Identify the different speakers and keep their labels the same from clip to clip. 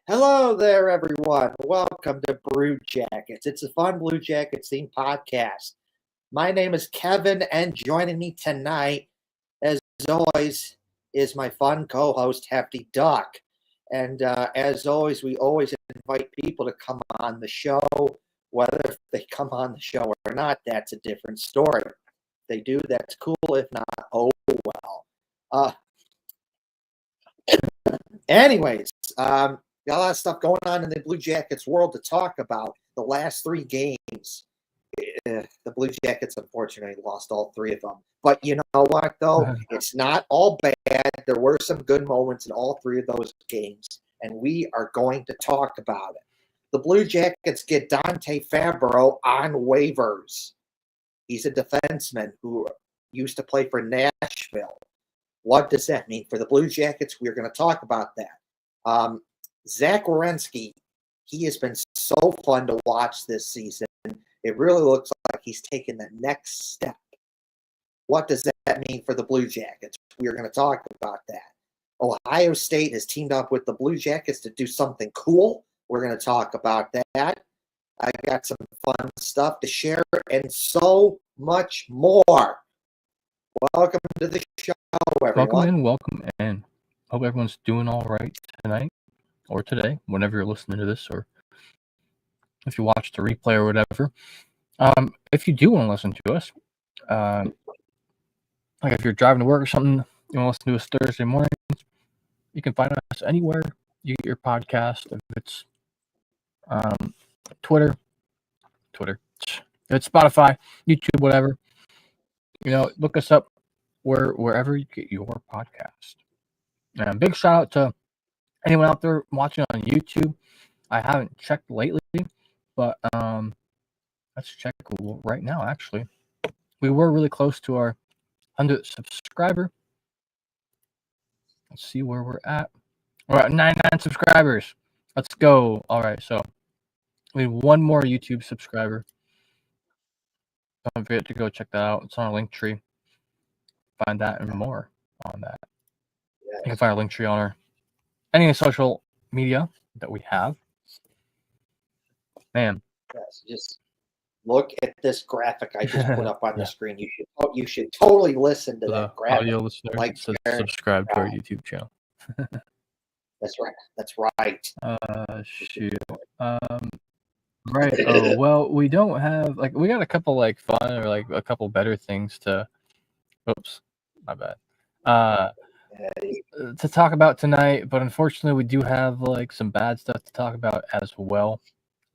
Speaker 1: Hello there, everyone. Welcome to Brew Jackets. It's a fun Blue Jackets themed podcast. My name is Kevin, and joining me tonight, as always, is my fun co-host Hefty Duck. And as always, we always invite people to come on the show. Whether they come on the show or not, that's a different story. If they do, that's cool. If not, oh well. Anyways, got a lot of stuff going on in the Blue Jackets world to talk about. The last three games, the Blue Jackets unfortunately lost all three of them. But you know what, though? It's not all bad. There were some good moments in all three of those games, and we are going to talk about it. The Blue Jackets get Dante Fabbro on waivers. He's a defenseman who used to play for Nashville. What does that mean for the Blue Jackets? We're going to talk about that. Zach Werenski, he has been so fun to watch this season. It really looks like he's taken the next step. What does that mean for the Blue Jackets? We're going to talk about that. Ohio State has teamed up with the Blue Jackets to do something cool. We're going to talk about that. I got some fun stuff to share and so much more. Welcome to the show, everyone.
Speaker 2: Welcome in. Hope everyone's doing all right tonight or today, whenever you're listening to this, or if you watch the replay or whatever. If you do want to listen to us, like if you're driving to work or something, you want to listen to us Thursday morning, you can find us anywhere you get your podcast. If it's Twitter, if it's Spotify, YouTube, whatever. Look us up wherever you get your podcast. And big shout out to anyone out there watching on YouTube. I haven't checked lately, but let's check right now, actually. We were really close to our 100th subscriber. Let's see where we're at. We're at 99 subscribers. Let's go. All right, so we need one more YouTube subscriber. Don't forget to go check that out. It's on our link tree. Find that and more on that. Yes. You can find our link tree on any social media that we have. Man.
Speaker 1: Yes, just look at this graphic I just put up on the screen. You should totally listen to that graphic.
Speaker 2: Audio listeners, like, subscribe to our YouTube channel.
Speaker 1: That's right. That's right.
Speaker 2: Shoot. Right. Oh, well, we don't have we got a couple fun or a couple better things to. Oops, my bad. To talk about tonight, but unfortunately, we do have some bad stuff to talk about as well.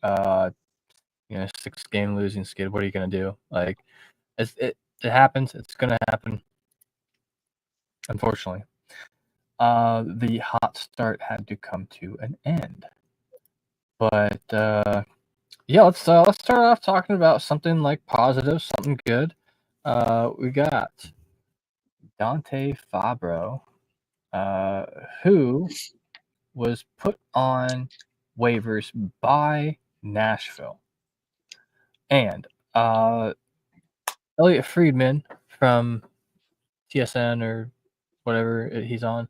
Speaker 2: 6-game losing skid. What are you gonna do? It happens. It's gonna happen. Unfortunately, the hot start had to come to an end. But let's start off talking about something positive, something good. We got Dante Fabbro, who was put on waivers by Nashville. And Elliot Friedman from TSN or whatever he's on,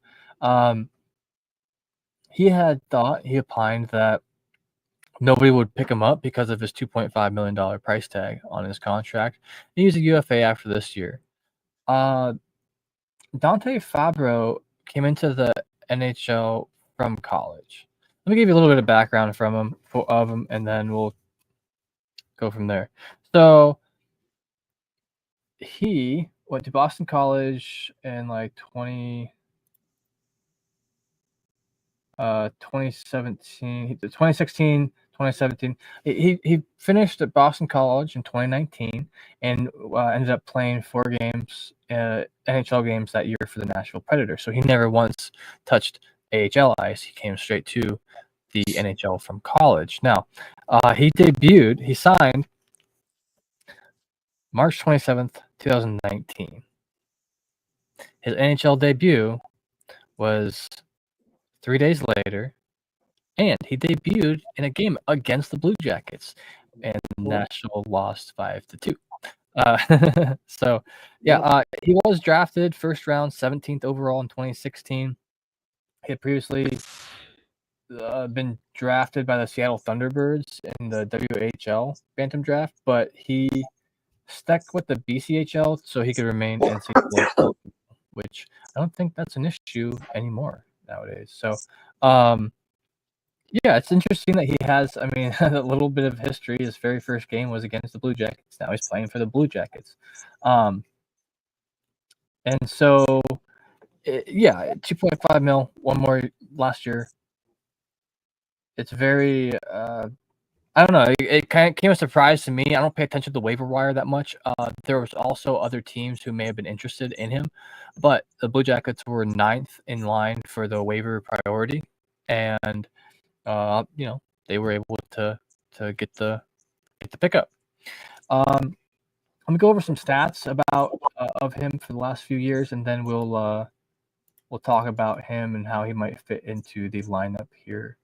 Speaker 2: he opined that nobody would pick him up because of his $2.5 million price tag on his contract. He's a UFA after this year. Dante Fabbro came into the NHL from college. Let me give you a little bit of background of him, and then we'll go from there. So he went to Boston College in 2016, 2017. He finished at Boston College in 2019 and ended up playing 4 games, NHL games that year for the Nashville Predators. So he never once touched AHL ice. He came straight to the NHL from college. Now, he signed March 27th, 2019. His NHL debut was 3 days later, and he debuted in a game against the Blue Jackets, and Nashville lost 5-2. He was drafted first round, 17th overall in 2016. He had previously been drafted by the Seattle Thunderbirds in the WHL Bantam draft, but he stuck with the BCHL so he could remain NCAA eligible, which I don't think that's an issue anymore nowadays. So, yeah, it's interesting that he has, I mean, a little bit of history. His very first game was against the Blue Jackets. Now he's playing for the Blue Jackets. And so, yeah, 2.5 mil, one more last year. It's very, I don't know. It kind of came as a surprise to me. I don't pay attention to the waiver wire that much. There was also other teams who may have been interested in him, but the Blue Jackets were 9th in line for the waiver priority, and they were able to get the pickup. Let me go over some stats about of him for the last few years, and then we'll talk about him and how he might fit into the lineup here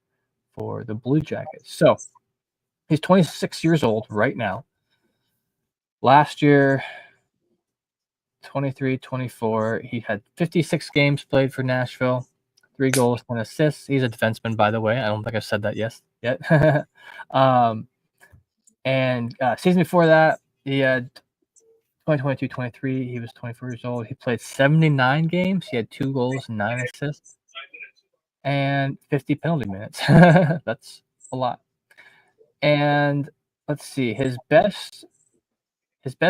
Speaker 2: for the Blue Jackets. So he's 26 years old right now. Last year, 23-24, he had 56 games played for Nashville, 3 goals, 10 assists. He's a defenseman, by the way. I don't think I've said that yet. And season before that, he had 2022-23. He was 24 years old. He played 79 games. He had 2 goals and 9 assists and 50 penalty minutes. That's a lot. And let's see, his best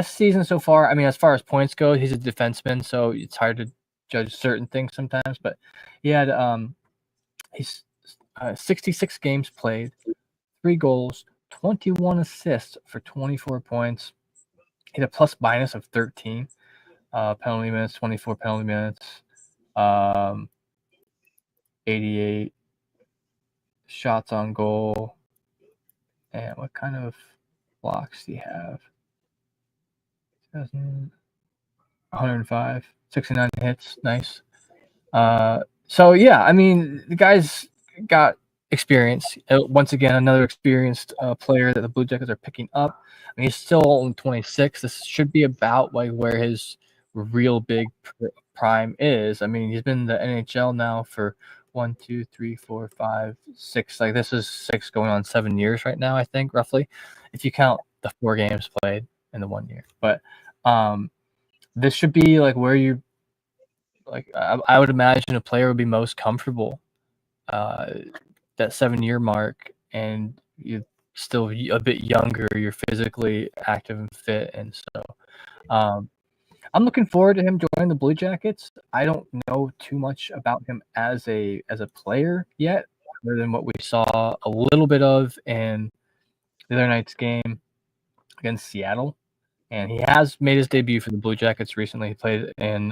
Speaker 2: season so far. I mean, as far as points go, he's a defenseman, so it's hard to judge certain things sometimes. But he had he's 66 games played, 3 goals, 21 assists for 24 points. He had a plus minus of 13 penalty minutes, 24 penalty minutes, 88 shots on goal. And what kind of blocks do you have? 105, 69 hits. Nice. So, yeah, I mean, the guy's got experience. Once again, another experienced player that the Blue Jackets are picking up. I mean, he's still only 26. This should be about like where his real big prime is. I mean, he's been in the NHL now for 1, 2, 3, 4, 5, 6. Like this is 6 going on 7 years right now, I think, roughly, if you count the 4 games played in the 1 year. But this should be like where you like. I would imagine a player would be most comfortable that 7-year mark, and you're still a bit younger. You're physically active and fit, and so I'm looking forward to him joining the Blue Jackets. I don't know too much about him as a player yet, other than what we saw a little bit of in the other night's game against Seattle. And he has made his debut for the Blue Jackets recently. He played in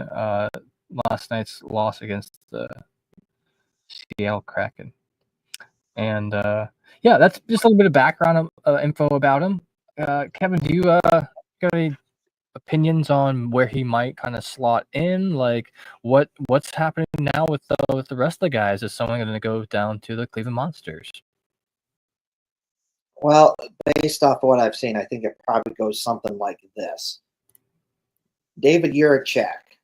Speaker 2: last night's loss against the Seattle Kraken. And yeah, that's just a little bit of background info about him. Kevin, do you got any opinions on where he might kind of slot in? Like what's happening now with the rest of the guys? Is someone going to go down to the Cleveland Monsters?
Speaker 1: Well, based off of what I've seen, I think it probably goes something like this. David Jiricek,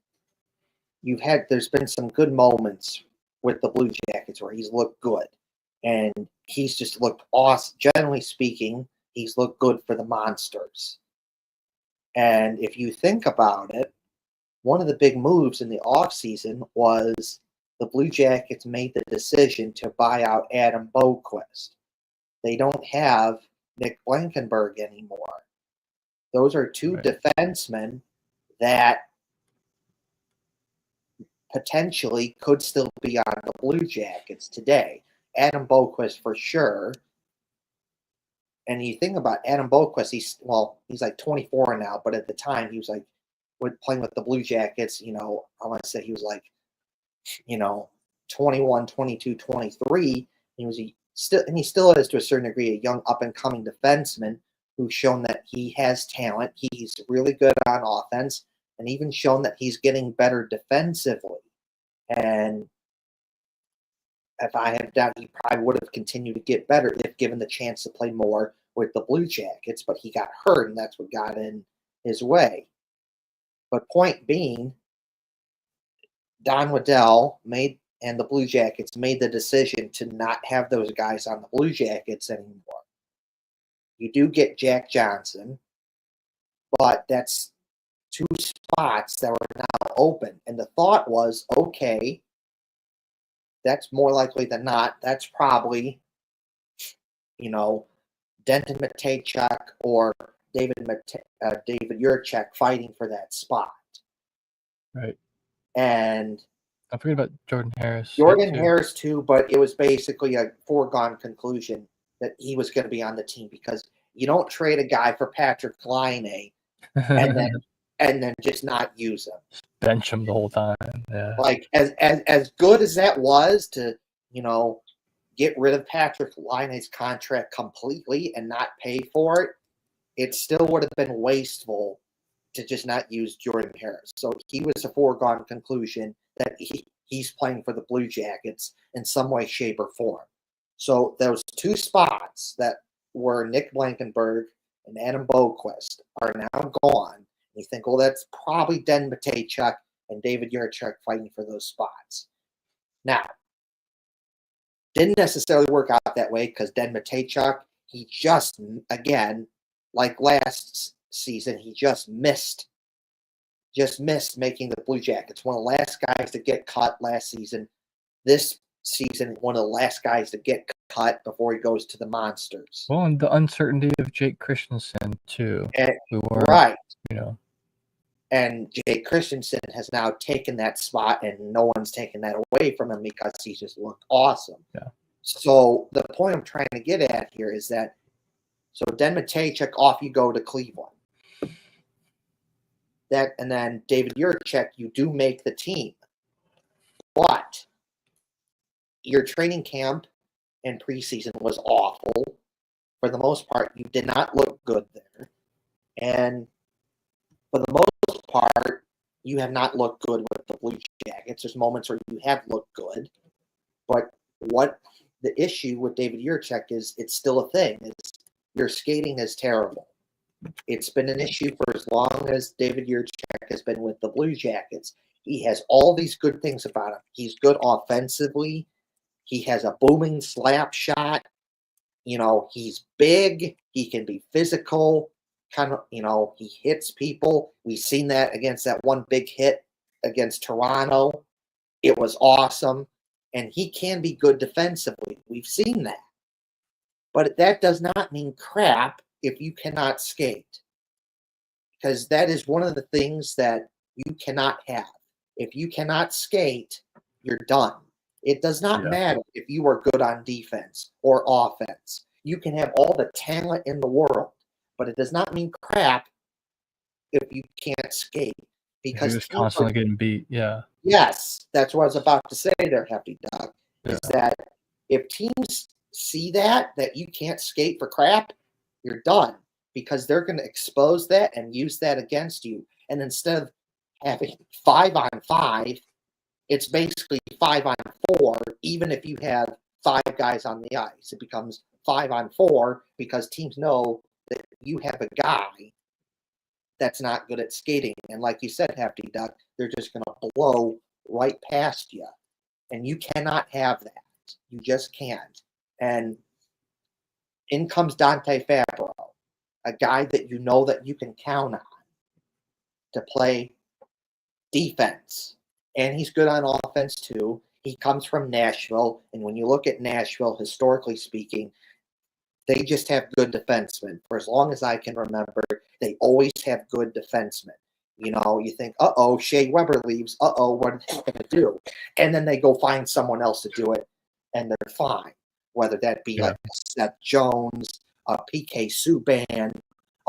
Speaker 1: there's been some good moments with the Blue Jackets where he's looked good. And he's just looked awesome. Generally speaking, he's looked good for the Monsters. And if you think about it, one of the big moves in the offseason was the Blue Jackets made the decision to buy out Adam Boqvist. They don't have Nick Blankenburg anymore. Those are 2 defensemen that potentially could still be on the Blue Jackets today. Adam Boqvist for sure. And you think about Adam Boqvist, he's like 24 now, but at the time he was like playing with the Blue Jackets, I want to say he was like, 21, 22, 23. He still is to a certain degree a young up and coming defenseman who's shown that he has talent. He's really good on offense and even shown that he's getting better defensively. And if I have doubt, he probably would have continued to get better if given the chance to play more with the Blue Jackets, but he got hurt, and that's what got in his way. But point being, Don Waddell made and the Blue Jackets made the decision to not have those guys on the Blue Jackets anymore. You do get Jack Johnson, but that's 2 spots that were now open. And the thought was, okay, that's more likely than not. That's probably, Denton Matejchuk or David Juracek fighting for that spot.
Speaker 2: Right.
Speaker 1: And
Speaker 2: I forget about Jordan Harris.
Speaker 1: Harris too, but it was basically a foregone conclusion that he was going to be on the team because you don't trade a guy for Patrick Laine and then just not use him.
Speaker 2: Bench him the whole time. Yeah.
Speaker 1: Like as good as that was to, get rid of Patrick Laine's contract completely and not pay for it, it still would have been wasteful to just not use Jordan Harris. So he was a foregone conclusion that he's playing for the Blue Jackets in some way, shape, or form. So those 2 spots that were Nick Blankenburg and Adam Boquist are now gone. You think, well, that's probably Den Matejchuk and David Juracek fighting for those spots. Now, didn't necessarily work out that way because Den Matejchuk, he just, again, like last season, he just missed making the Blue Jackets. One of the last guys to get cut last season. This season, one of the last guys to get cut before he goes to the Monsters.
Speaker 2: Well, and the uncertainty of Jake Christensen, too.
Speaker 1: Right.
Speaker 2: You know.
Speaker 1: And Jake Christensen has now taken that spot, and no one's taken that away from him because he just looked awesome.
Speaker 2: Yeah.
Speaker 1: So the point I'm trying to get at here is that, so Den Matejchuk, off you go to Cleveland. And then David Juracek, you do make the team. But your training camp and preseason was awful. For the most part, you did not look good there. And for the most part, you have not looked good with the Blue Jackets. There's moments where you have looked good. But what the issue with David Juracek is, it's still a thing, is your skating is terrible. It's been an issue for as long as David Juracek has been with the Blue Jackets. He has all these good things about him. He's good offensively. He has a booming slap shot. He's big. He can be physical. He hits people. We've seen that against that one big hit against Toronto. It was awesome. And he can be good defensively. We've seen that. But that does not mean crap if you cannot skate. Because that is one of the things that you cannot have. If you cannot skate, you're done. It does not matter if you are good on defense or offense. You can have all the talent in the world, but it does not mean crap if you can't skate. Because
Speaker 2: you're just constantly getting beat. Yeah.
Speaker 1: Yes, that's what I was about to say there, Hefty Doug. Is that if teams see that you can't skate for crap, you're done. Because they're going to expose that and use that against you. And instead of having 5-on-5, it's basically 5-on-4, even if you have 5 guys on the ice. It becomes 5-on-4 because teams know that you have a guy that's not good at skating. And like you said, Hefty Duck, they're just going to blow right past you. And you cannot have that. You just can't. And in comes Dante Fabbro, a guy that you know that you can count on to play defense. And he's good on offense too. He comes from Nashville. And when you look at Nashville, historically speaking, they just have good defensemen. For as long as I can remember, they always have good defensemen. You think, Shea Weber leaves. What are they going to do? And then they go find someone else to do it, and they're fine. Whether that be like Seth Jones, a PK Subban,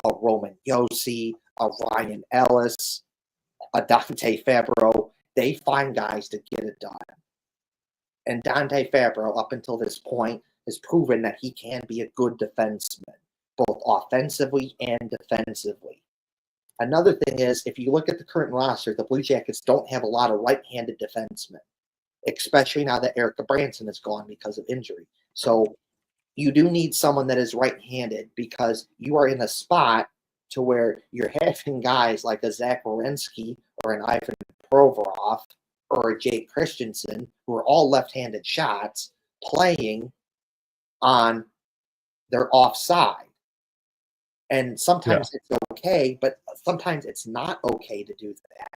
Speaker 1: a Roman Josi, a Ryan Ellis, a Dante Fabbro. They find guys to get it done. And Dante Fabbro, up until this point, has proven that he can be a good defenseman, both offensively and defensively. Another thing is, if you look at the current roster, the Blue Jackets don't have a lot of right-handed defensemen, especially now that Erica Branson is gone because of injury. So you do need someone that is right-handed because you are in a spot to where you're having guys like a Zach Werenski or an Ivan Provorov or a Jake Christensen, who are all left-handed shots, playing on their offside. And sometimes it's okay, but sometimes it's not okay to do that.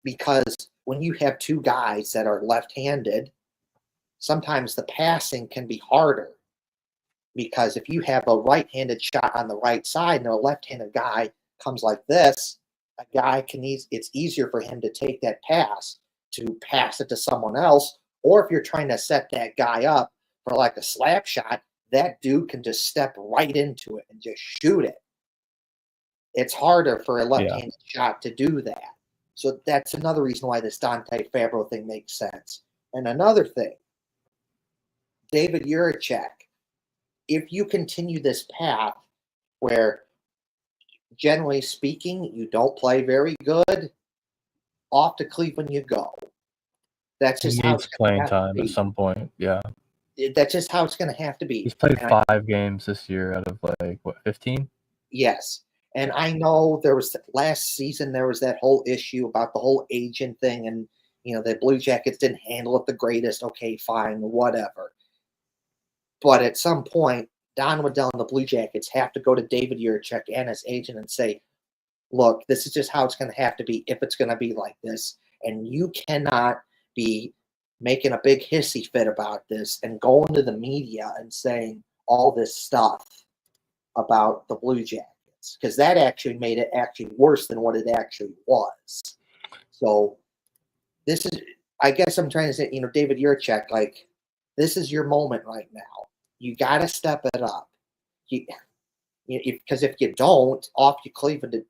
Speaker 1: Because when you have two guys that are left-handed, sometimes the passing can be harder. Because if you have a right-handed shot on the right side and a left-handed guy comes like this, a guy it's easier for him to take that pass to pass it to someone else. Or if you're trying to set that guy up for like a slap shot, that dude can just step right into it and just shoot it. It's harder for a left-handed shot to do that. So that's another reason why this Dante Fabbro thing makes sense. And another thing, David Juracek, if you continue this path where, generally speaking, you don't play very good, off to Cleveland you go. That's just how it's
Speaker 2: playing time at some point. Yeah.
Speaker 1: That's just how it's going to have to be.
Speaker 2: He's played 5 games this year out of 15?
Speaker 1: Yes. And I know last season there was that whole issue about the whole agent thing, and the Blue Jackets didn't handle it the greatest. Okay, fine, whatever. But at some point, Don Waddell and the Blue Jackets have to go to David Juracek and his agent and say, look, this is just how it's going to have to be if it's going to be like this. And you cannot be making a big hissy fit about this and going to the media and saying all this stuff about the Blue Jackets, because that actually made it actually worse than what it actually was. So this is, I guess I'm trying to say, David Juracek, like, this is your moment right now. You got to step it up. Because if you don't, off to Cleveland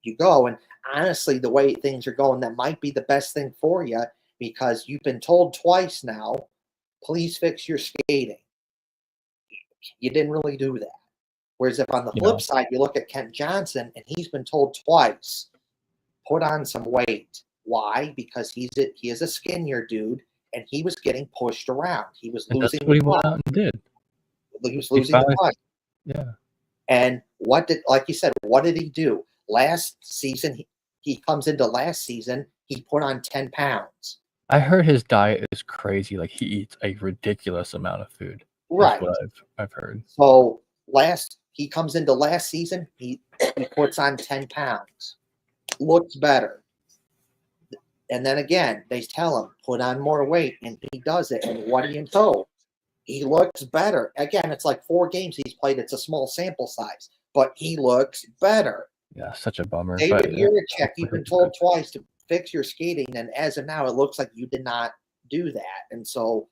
Speaker 1: you go. And honestly, the way things are going, that might be the best thing for you, because you've been told twice now, please fix your skating. You didn't really do that. Whereas if on the flip side, you look at Kent Johnson, and he's been told twice, put on some weight. Why? Because he is a skinnier dude, and he was getting pushed around. He was losing.
Speaker 2: That's what he went out and did.
Speaker 1: He was losing the puck.
Speaker 2: Yeah.
Speaker 1: And like you said, what did he do? Last season, he comes into last season, he put on 10 pounds.
Speaker 2: I heard his diet is crazy. Like, he eats a ridiculous amount of food.
Speaker 1: Right.
Speaker 2: That's what I've heard.
Speaker 1: So he comes into last season, he puts on 10 pounds. Looks better. And then again, they tell him, put on more weight, and he does it. And what do you know? He looks better. Again, it's like 4 games he's played. It's a small sample size, but he looks better.
Speaker 2: Yeah, such a bummer.
Speaker 1: David Juracek, you've been told twice to fix your skating, and as of now, it looks like you did not do that. And so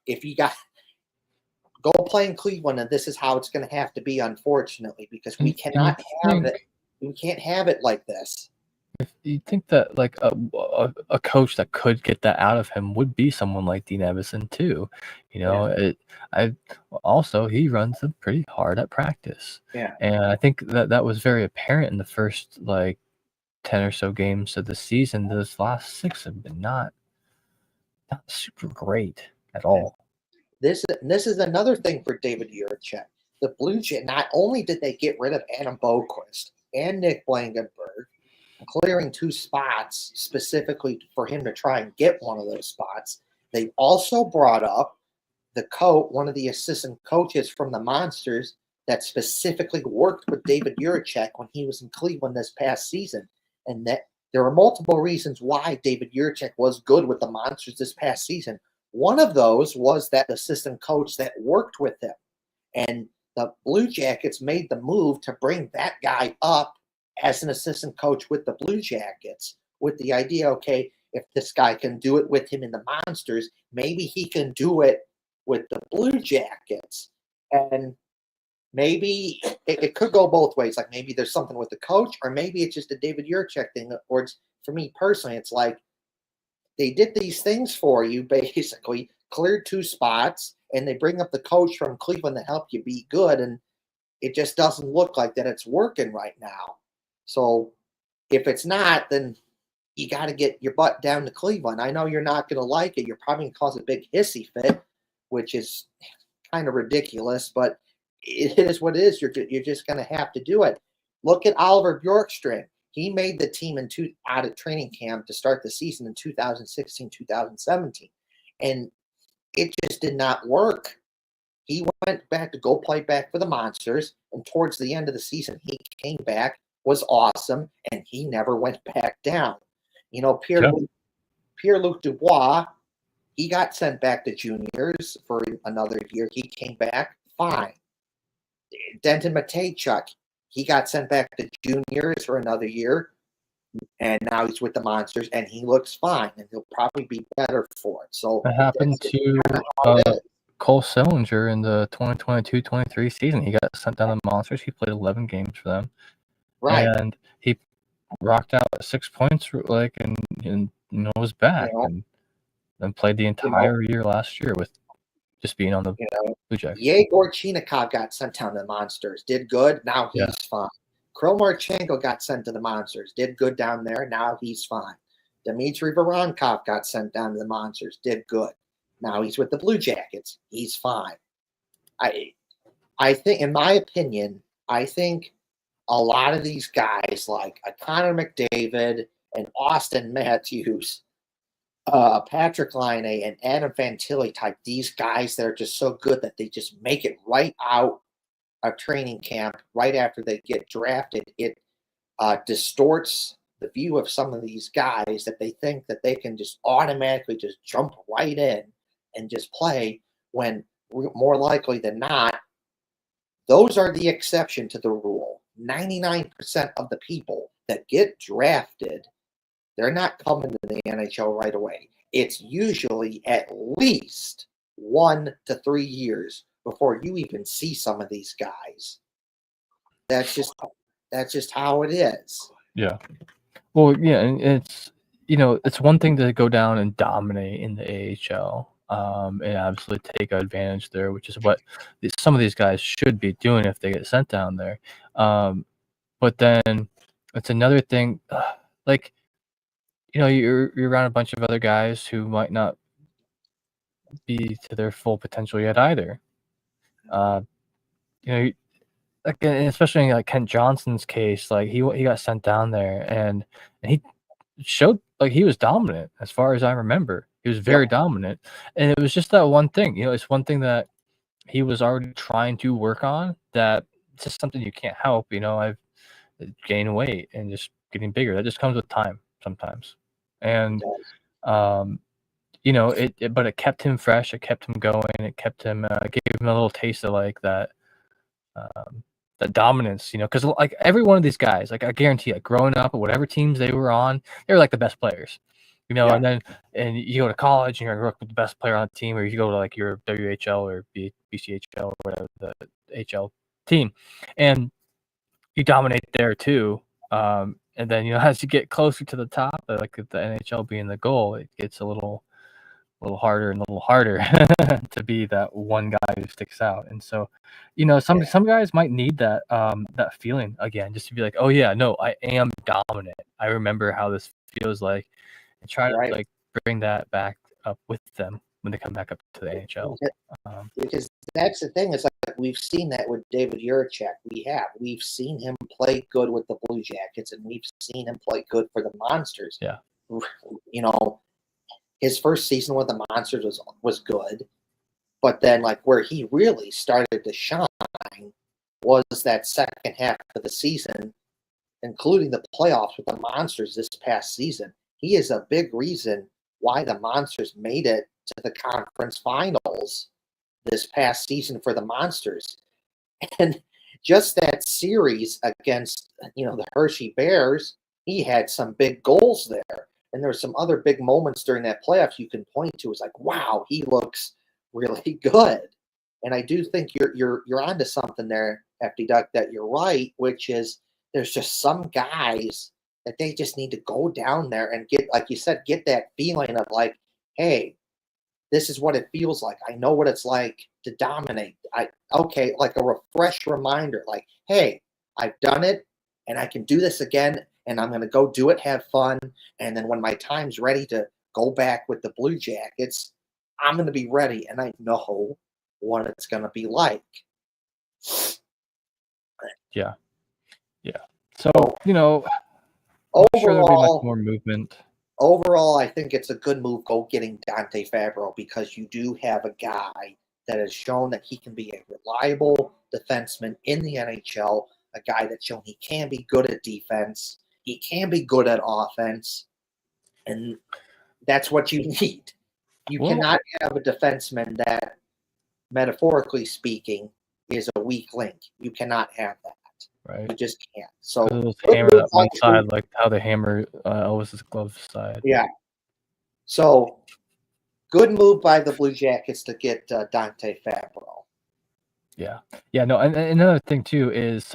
Speaker 1: if you go play in Cleveland, and this is how it's going to have to be, unfortunately, because we cannot have it. We can't have it like this.
Speaker 2: If you think that, like, a coach that could get that out of him would be someone like Dean Evison too, he runs them pretty hard at practice.
Speaker 1: Yeah,
Speaker 2: and I think that was very apparent in the first 10 or so games of the season. Those last 6 have been not super great at all.
Speaker 1: This is another thing for David Juracek. The Blue Jays, not only did they get rid of Adam Boquist and Nick Blankenberg, clearing 2 spots specifically for him to try and get one of those spots, they also brought up one of the assistant coaches from the Monsters that specifically worked with David Juracek when he was in Cleveland this past season. And that there were multiple reasons why David Juracek was good with the Monsters this past season. One of those was that assistant coach that worked with him. And the Blue Jackets made the move to bring that guy up as an assistant coach with the Blue Jackets, with the idea, okay, if this guy can do it with him in the Monsters, maybe he can do it with the Blue Jackets. And maybe it could go both ways. Like, maybe there's something with the coach, or maybe it's just a David Juracek thing. Or for me personally, it's like, they did these things for you, basically, cleared 2 spots, and they bring up the coach from Cleveland to help you be good, and it just doesn't look like that it's working right now. So if it's not, then you got to get your butt down to Cleveland. I know you're not going to like it. You're probably going to cause a big hissy fit, which is kind of ridiculous, but it is what it is. You're just going to have to do it. Look at Oliver Bjorkstrand. He made the team out of training camp to start the season in 2016, 2017. And it just did not work. He went back to go play back for the Monsters. And towards the end of the season, he came back, was awesome, and he never went back down. Pierre-Luc Dubois, he got sent back to juniors for another year. He came back fine. Denton Matejchuk, he got sent back to juniors for another year, and now he's with the Monsters, and he looks fine, and he'll probably be better for it. So
Speaker 2: that happened to Cole Sillinger in the 2022-23 season. He got sent down to the Monsters. He played 11 games for them,
Speaker 1: right,
Speaker 2: and he rocked out 6 points, and was back, and then played the entire year last year with just being on the Blue Jackets.
Speaker 1: Yegor Chinikov got sent down to the Monsters, did good. Now he's fine. Kirill Marchenko got sent to the Monsters, did good down there. Now he's fine. Dmitry Voronkov got sent down to the Monsters, did good. Now he's with the Blue Jackets. He's fine. I think, in my opinion, I think a lot of these guys like Connor McDavid and Austin Matthews, Patrick Laine and Adam Fantilli type, these guys that are just so good that they just make it right out of training camp right after they get drafted. It distorts the view of some of these guys that they think that they can just automatically just jump right in and just play, when more likely than not, those are the exception to the rule. 99% of the people that get drafted, they're not coming to the NHL right away. It's usually at least 1 to 3 years before you even see some of these guys. That's just how it is.
Speaker 2: Yeah. Well, yeah, and it's one thing to go down and dominate in the AHL, and absolutely take advantage there, which is what some of these guys should be doing if they get sent down there. But then it's another thing, like, you're around a bunch of other guys who might not be to their full potential yet either. Like, especially in like Kent Johnson's case, like he got sent down there, and he showed like he was dominant as far as I remember. He was very dominant, and it was just that one thing. It's one thing that he was already trying to work on. That it's just something you can't help. I've gained weight and just getting bigger. That just comes with time sometimes, and but it kept him fresh. It kept him going. It kept him gave him a little taste of like that. That dominance, because like every one of these guys, like I guarantee, like growing up or whatever teams they were on, they were like the best players, and then you go to college and you're gonna work with the best player on the team, or you go to like your WHL or BCHL or whatever the HL team, and you dominate there too. And then as you get closer to the top, like the NHL being the goal, it gets a little harder and a little harder to be that one guy who sticks out. And so, some guys might need that that feeling again, just to be like, oh yeah, no, I am dominant. I remember how this feels like, and try to like bring that back up with them when they come back up to the NHL.
Speaker 1: Because that's the thing. It's like we've seen that with David Jiricek. We've seen him play good with the Blue Jackets, and we've seen him play good for the Monsters.
Speaker 2: Yeah.
Speaker 1: His first season with the Monsters was good, but then like where he really started to shine was that second half of the season, including the playoffs with the Monsters this past season. He is a big reason why the Monsters made it to the conference finals this past season for the Monsters. And just that series against the Hershey Bears, he had some big goals there. And there's some other big moments during that playoffs you can point to. It's like, wow, he looks really good. And I do think you're onto something there, FD Duck, that you're right, which is there's just some guys that they just need to go down there and get, like you said, get that feeling of like, hey, this is what it feels like. I know what it's like to dominate. Like a refresh reminder, like, hey, I've done it and I can do this again. And I'm going to go do it, have fun. And then when my time's ready to go back with the Blue Jackets, I'm going to be ready. And I know what it's going to be like.
Speaker 2: Yeah. Yeah. So, I'm sure there'll be much
Speaker 1: Overall,
Speaker 2: more movement.
Speaker 1: overall, I think it's a good move go getting Dante Fabbro because you do have a guy that has shown that he can be a reliable defenseman in the NHL, a guy that's shown he can be good at defense, he can be good at offense, and that's what you need. You
Speaker 2: Well,
Speaker 1: cannot have a defenseman that, metaphorically speaking, is a weak link. You cannot have that.
Speaker 2: right.
Speaker 1: You just can't. So
Speaker 2: Because they'll
Speaker 1: good
Speaker 2: hammer
Speaker 1: move
Speaker 2: that
Speaker 1: by
Speaker 2: one
Speaker 1: the Blue.
Speaker 2: side, like how they hammer Elvis's glove side.
Speaker 1: Yeah. So good move by the Blue Jackets to get Dante Fabbro.
Speaker 2: Yeah. Yeah, no, and another thing too is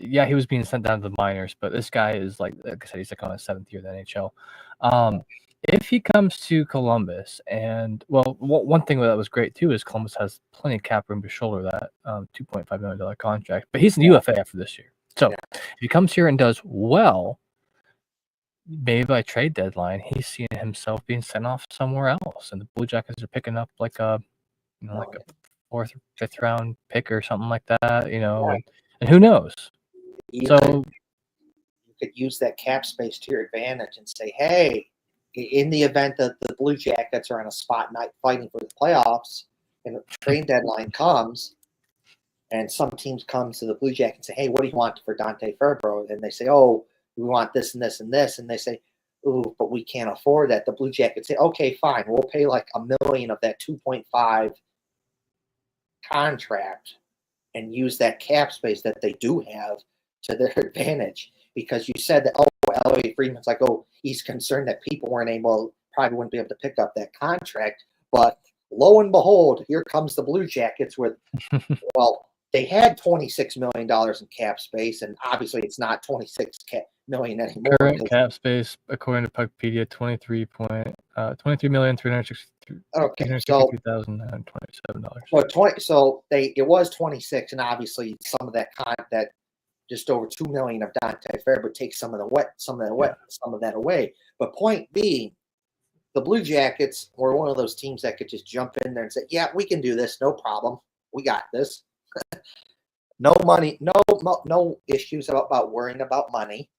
Speaker 2: yeah, he was being sent down to the minors, but this guy is like I said, he's like on his 7th year in the NHL. If he comes to Columbus, and well, one thing that was great too is Columbus has plenty of cap room to shoulder that $2.5 million contract, but he's an UFA after this year. So if he comes here and does well, maybe by trade deadline, he's seeing himself being sent off somewhere else, and the Blue Jackets are picking up like a 4th or 5th round pick or something like that, and who knows?
Speaker 1: You
Speaker 2: So
Speaker 1: could use that cap space to your advantage and say, hey, in the event that the Blue Jackets are on a spot night fighting for the playoffs and the trade deadline comes and some teams come to the Blue Jackets and say, hey, what do you want for Dante Fabbro? And they say, oh, we want this and this and this. And they say, ooh, but we can't afford that. The Blue Jackets say, okay, fine. We'll pay like $1 million of that 2.5 contract and use that cap space that they do have to their advantage. Because you said that, oh, Elliot Friedman's like, oh, he's concerned that people probably wouldn't be able to pick up that contract. But lo and behold, here comes the Blue Jackets with, well, they had $26 million in cap space, and obviously it's not $26 million anymore.
Speaker 2: Current cap space, according to Puckpedia, $23,362,927.
Speaker 1: So it was 26, and obviously some of that just over 2 million of Dante Fabbro takes some of that away. But point being, the Blue Jackets were one of those teams that could just jump in there and say, yeah, we can do this, no problem. We got this. No money, no issues about worrying about money.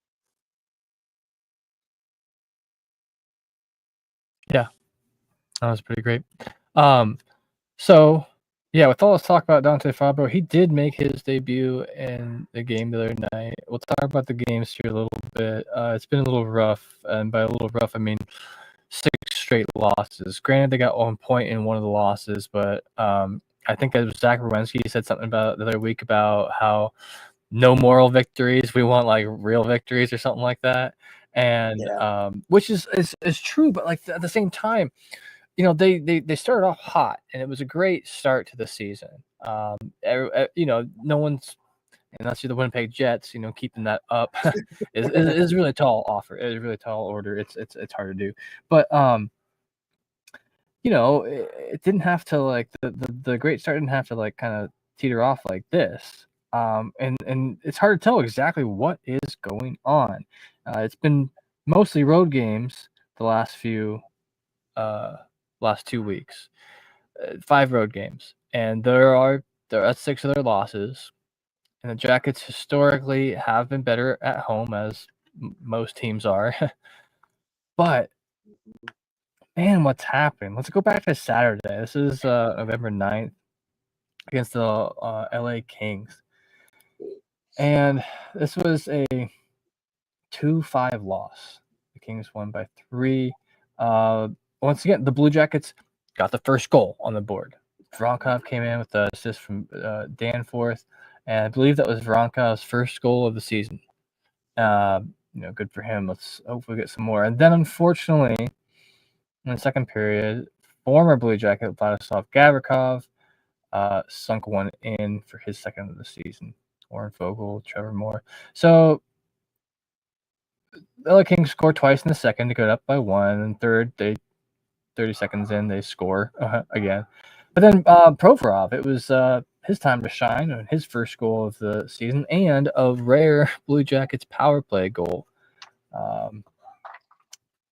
Speaker 2: Yeah, that was pretty great. So yeah, with all this talk about Dante Fabbro, he did make his debut in the game the other night. We'll talk about the games here a little bit. It's been a little rough, and by a little rough, I mean 6 straight losses. Granted, they got 1 point in one of the losses, but I think it was Zach Werenski said something about the other week about how no moral victories. We want like real victories or something like that. And which is true, but like at the same time, they started off hot, and it was a great start to the season. No one's, unless you're the Winnipeg Jets, keeping that up is really tall offer. It's a really tall order. It's hard to do, but it didn't have to like the great start didn't have to like kind of teeter off like this. And it's hard to tell exactly what is going on. It's been mostly road games the last 2 weeks, 5 road games, and there are 6 of their losses. And the Jackets historically have been better at home, as most teams are. But man, what's happened? Let's go back to Saturday. This is November 9th against the LA Kings. And this was a 2-5 loss. The Kings won by 3. Once again, the Blue Jackets got the first goal on the board. Voronkov came in with the assist from Danforth, and I believe that was Voronkov's first goal of the season. Good for him. Let's hopefully get some more. And then, unfortunately, in the second period, former Blue Jacket Vladislav Gavrikov sunk one in for his second of the season. Warren Fogle, Trevor Moore. So the LA Kings scored twice in the second to get up by 1. And third, 30 seconds in, they score again. But then Provorov, it was his time to shine, and his first goal of the season, and a rare Blue Jackets power play goal.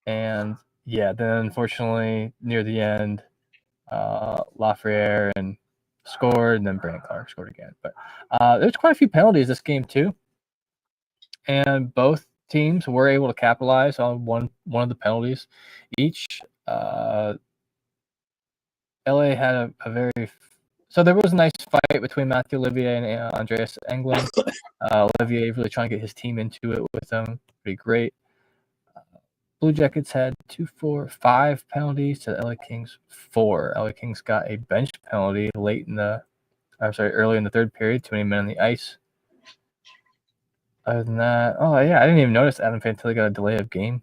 Speaker 2: And yeah, then unfortunately near the end, Lafreniere and scored, and then Brandon Clark scored again. But there's quite a few penalties this game too, and both teams were able to capitalize on one of the penalties each. LA had a very so there was a nice fight between Matthew Olivier and Andreas Englund. Olivier really trying to get his team into it with them. Pretty great. Blue Jackets had 2, 4, 5 penalties to the LA Kings 4. LA Kings got a bench penalty early in the third period, too many men on the ice. Other than that, I didn't even notice Adam Fantilli got a delay of game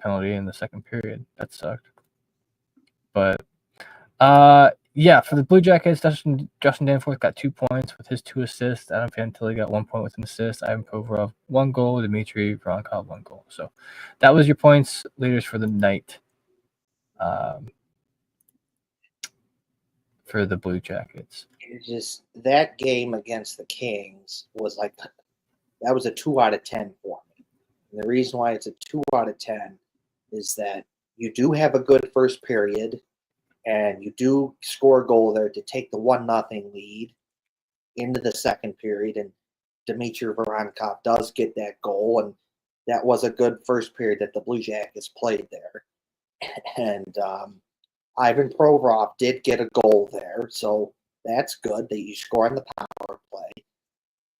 Speaker 2: penalty in the second period. That sucked. But for the Blue Jackets, Justin Danforth got 2 points with his 2 assists. Adam Fantilli got 1 point with an assist. Ivan Provorov 1 goal. Dmitry Voronkov 1 goal. So that was your points leaders for the night. For the Blue Jackets.
Speaker 1: Just that game against the Kings was like that was a 2 out of 10 for me. And the reason why it's a 2 out of 10 is that you do have a good first period, and you do score a goal there to take the 1-0 lead into the second period, and Dmitry Voronkov does get that goal, and that was a good first period that the Blue Jackets played there. And Ivan Provorov did get a goal there, so that's good that you score on the power play.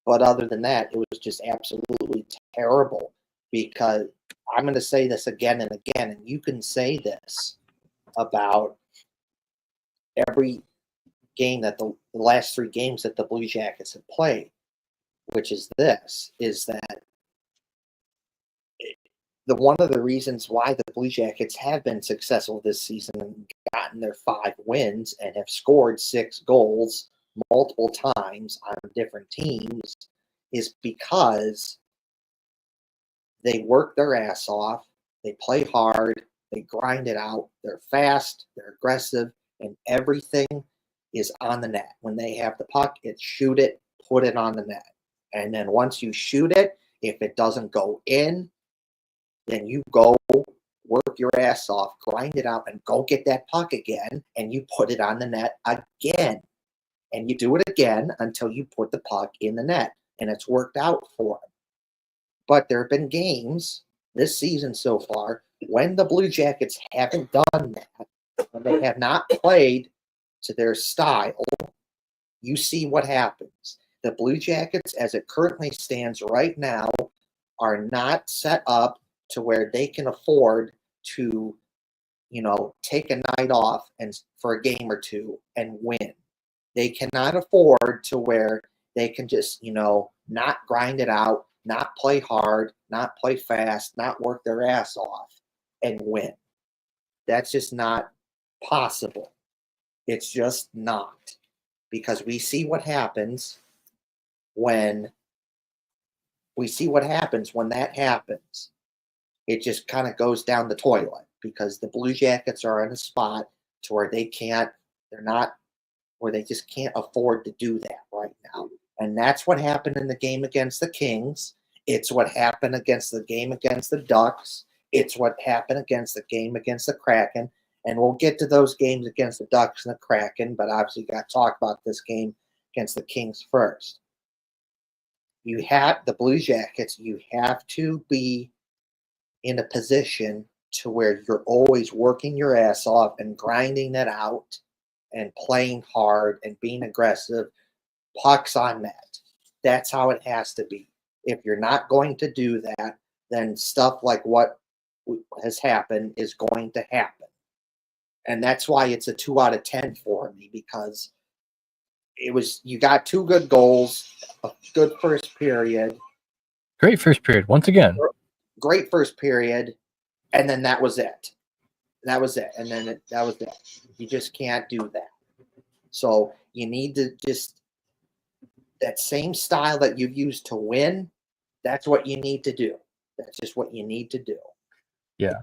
Speaker 1: But other than that, it was just absolutely terrible, because I'm going to say this again and again, and you can say this about every game that the last 3 games that the Blue Jackets have played, which is that one of the reasons why the Blue Jackets have been successful this season and gotten their 5 wins and have scored 6 goals multiple times on different teams is because they work their ass off, they play hard, they grind it out, they're fast, they're aggressive, and everything is on the net. When they have the puck, it's shoot it, put it on the net. And then once you shoot it, if it doesn't go in, then you go work your ass off, grind it out, and go get that puck again, and you put it on the net again. And you do it again until you put the puck in the net, and it's worked out for them. But there have been games this season so far when the Blue Jackets haven't done that, when they have not played to their style. You see what happens. The Blue Jackets, as it currently stands right now, are not set up to where they can afford to, take a night off and for a game or two and win. They cannot afford to where they can just, not grind it out, not play hard, not play fast, not work their ass off and win. That's just not possible. It's just not. Because we see what happens when that happens. It just kind of goes down the toilet, because the Blue Jackets are in a spot to where they just can't afford to do that right now. And that's what happened in the game against the Kings. It's what happened against the game against the Ducks. It's what happened against the game against the Kraken. And we'll get to those games against the Ducks and the Kraken, but obviously got to talk about this game against the Kings first. You have the Blue Jackets, you have to be in a position to where you're always working your ass off and grinding it out and playing hard and being aggressive, pucks on net. That's how it has to be. If you're not going to do that, then stuff like what has happened is going to happen. And that's why it's a 2 out of 10 for me, because you got 2 good goals, a good first period.
Speaker 2: Great first period, once again.
Speaker 1: Great first period, and then that was it. That was it. And then that was it. You just can't do that. So you need to just, that same style that you've used to win, that's what you need to do. That's just what you need to do.
Speaker 2: Yeah.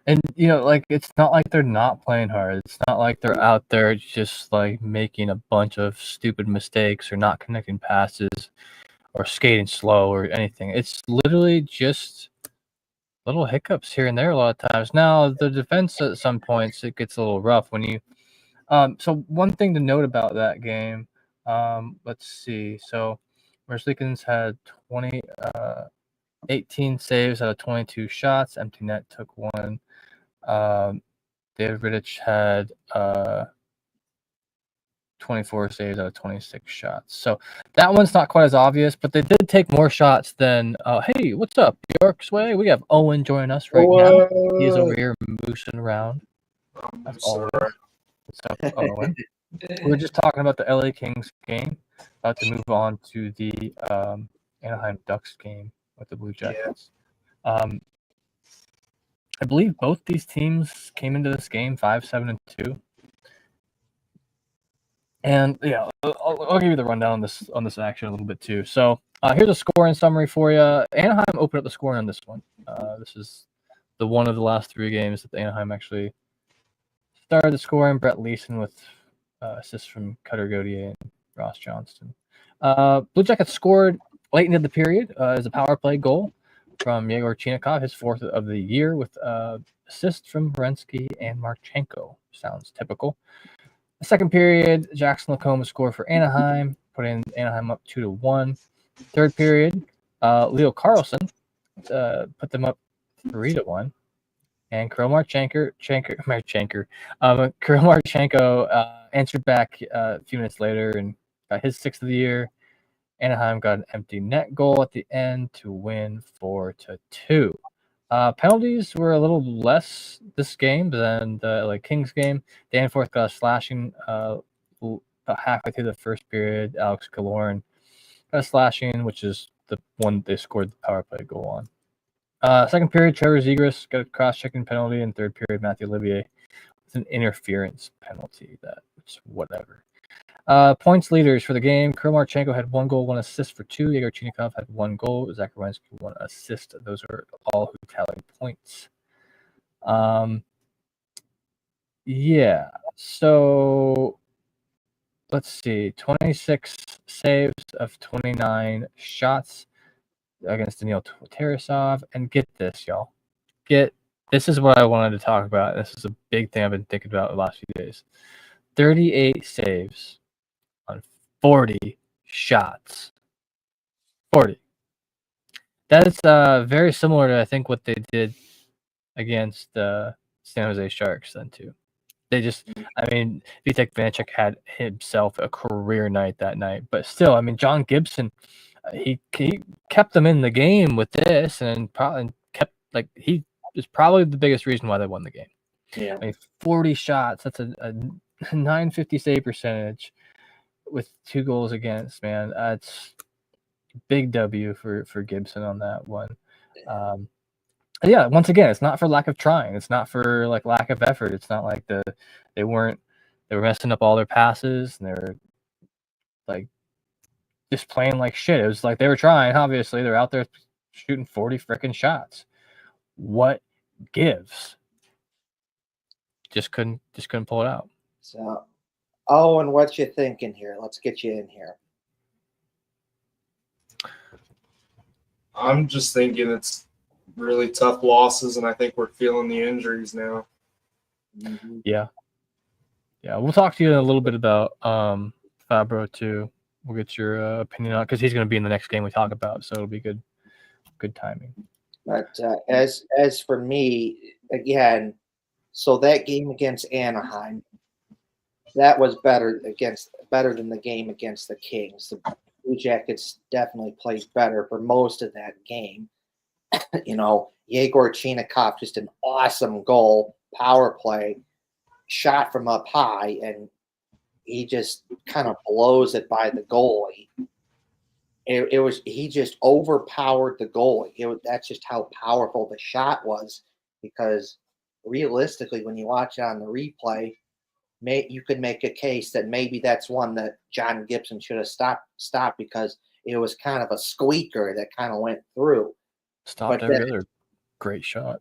Speaker 2: And, it's not like they're not playing hard. It's not like they're out there just, making a bunch of stupid mistakes or not connecting passes or skating slow or anything. It's literally just little hiccups here and there a lot of times. Now, the defense at some points, it gets a little rough when you so one thing to note about that game, let's see. So Mercedes had 20 18 saves out of 22 shots. Empty net took one. David Rittich had 24 saves out of 26 shots. So that one's not quite as obvious, but they did take more shots than, hey, what's up, York's Way? We have Owen joining us right now. He's over here moosing around. As always. What's up, Owen? We were just talking about the LA Kings game. About to move on to the Anaheim Ducks game with the Blue Jackets. Yeah. I believe both these teams came into this game 5-7-2. And yeah, I'll give you the rundown on this action a little bit too. So here's a scoring summary for you. Anaheim opened up the scoring on this one. This is the one of the last 3 games that the Anaheim actually started the scoring. Brett Leeson with assists from Cutter Gauthier and Ross Johnston. Blue Jackets scored late into the period as a power play goal from Yegor Chinakhov, his 4th of the year, with assists from Werenski and Marchenko. Sounds typical. The second period, Jackson Lacombe scored for Anaheim, putting Anaheim up 2-1. Third period, Leo Carlson put them up 3-1. And Kirill Marchenko answered back a few minutes later and got his 6th of the year. Anaheim got an empty net goal at the end to win 4-2. Penalties were a little less this game than the LA Kings game. Danforth got a slashing about halfway through the first period. Alex Killorn got a slashing, which is the one they scored the power play goal on. Second period, Trevor Zegras got a cross-checking penalty. In third period, Matthew Olivier with an interference penalty. That's whatever. Points leaders for the game. Kirill Marchenko had 1 goal, 1 assist for 2. Yegor Chinakhov had 1 goal. Zach Werenski 1 assist. Those are all who tallied points. Yeah. So let's see. 26 saves of 29 shots against Daniil Tarasov. And get this, y'all. This is what I wanted to talk about. This is a big thing I've been thinking about the last few days. 38 saves on 40 shots. 40. That is very similar to, I think, what they did against the San Jose Sharks then too. They just, I mean, Vitek Vanecek had himself a career night that night, but still, I mean, John Gibson, he kept them in the game with this, and probably kept, like, he is probably the biggest reason why they won the game.
Speaker 1: Yeah.
Speaker 2: I mean, 40 shots, that's a 950 save percentage with 2 goals against, man. That's big W for Gibson on that one. Yeah, once again, it's not for lack of trying. It's not for like lack of effort. It's not like they were messing up all their passes and they were like just playing like shit. It was like they were trying. Obviously, they're out there shooting 40 freaking shots. What gives? Just couldn't pull it out.
Speaker 1: So, and what you thinking here? Let's get you in here.
Speaker 3: I'm just thinking it's really tough losses, and I think we're feeling the injuries now.
Speaker 1: Mm-hmm.
Speaker 2: Yeah. We'll talk to you a little bit about Fabbro too. We'll get your opinion on it because he's going to be in the next game we talk about, so it'll be good timing. But
Speaker 1: as for me, again, so that game against Anaheim, that was better than the game against the Kings. The Blue Jackets definitely played better for most of that game. Yegor Chinakhov, just an awesome goal, power play, shot from up high, and he just kind of blows it by the goalie. He just overpowered the goalie. That's just how powerful the shot was, because realistically, when you watch it on the replay, you could make a case that maybe that's one that John Gibson should have stopped because it was kind of a squeaker that kind of went through.
Speaker 2: Stopped every other great shot.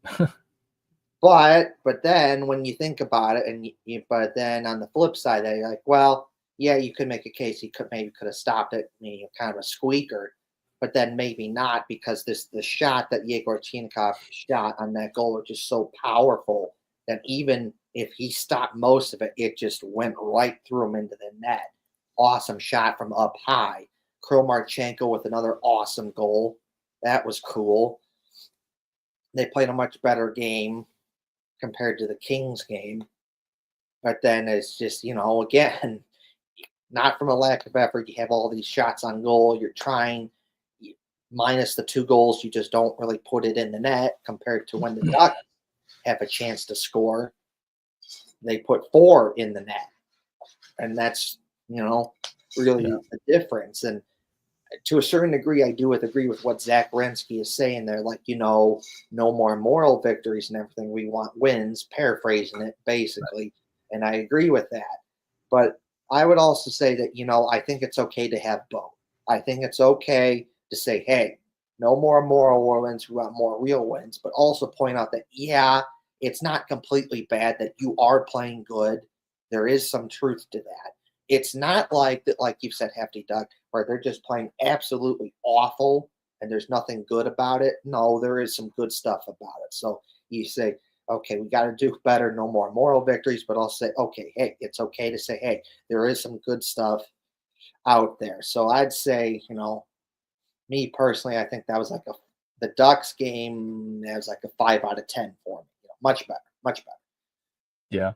Speaker 1: but then when you think about it, but then on the flip side, you're like, well, yeah, you could make a case he could have stopped it, kind of a squeaker, but then maybe not, because the shot that Yegor Chinakhov shot on that goal was just so powerful that even if he stopped most of it, it just went right through him into the net. Awesome shot from up high. Kirill Marchenko with another awesome goal. That was cool. They played a much better game compared to the Kings game. But then it's just, again, not from a lack of effort. You have all these shots on goal. You're trying, minus the 2 goals, you just don't really put it in the net compared to when the Ducks have a chance to score. They put 4 in the net. And that's, really the difference. And to a certain degree, I do agree with what Zach Werenski is saying there. Like, no more moral victories and everything. We want wins, paraphrasing it, basically. And I agree with that. But I would also say that, I think it's okay to have both. I think it's okay to say, hey, no more moral wins, we want more real wins. But also point out that, it's not completely bad that you are playing good. There is some truth to that. It's not like that, like you said, Hefty Doug, where they're just playing absolutely awful and there's nothing good about it. No, there is some good stuff about it. So you say, okay, we got to do better, no more moral victories, but I'll say, okay, hey, it's okay to say, hey, there is some good stuff out there. So I'd say, me personally, I think that was the Ducks game, that was like a 5 out of 10 for me. Much better, much better.
Speaker 2: Yeah,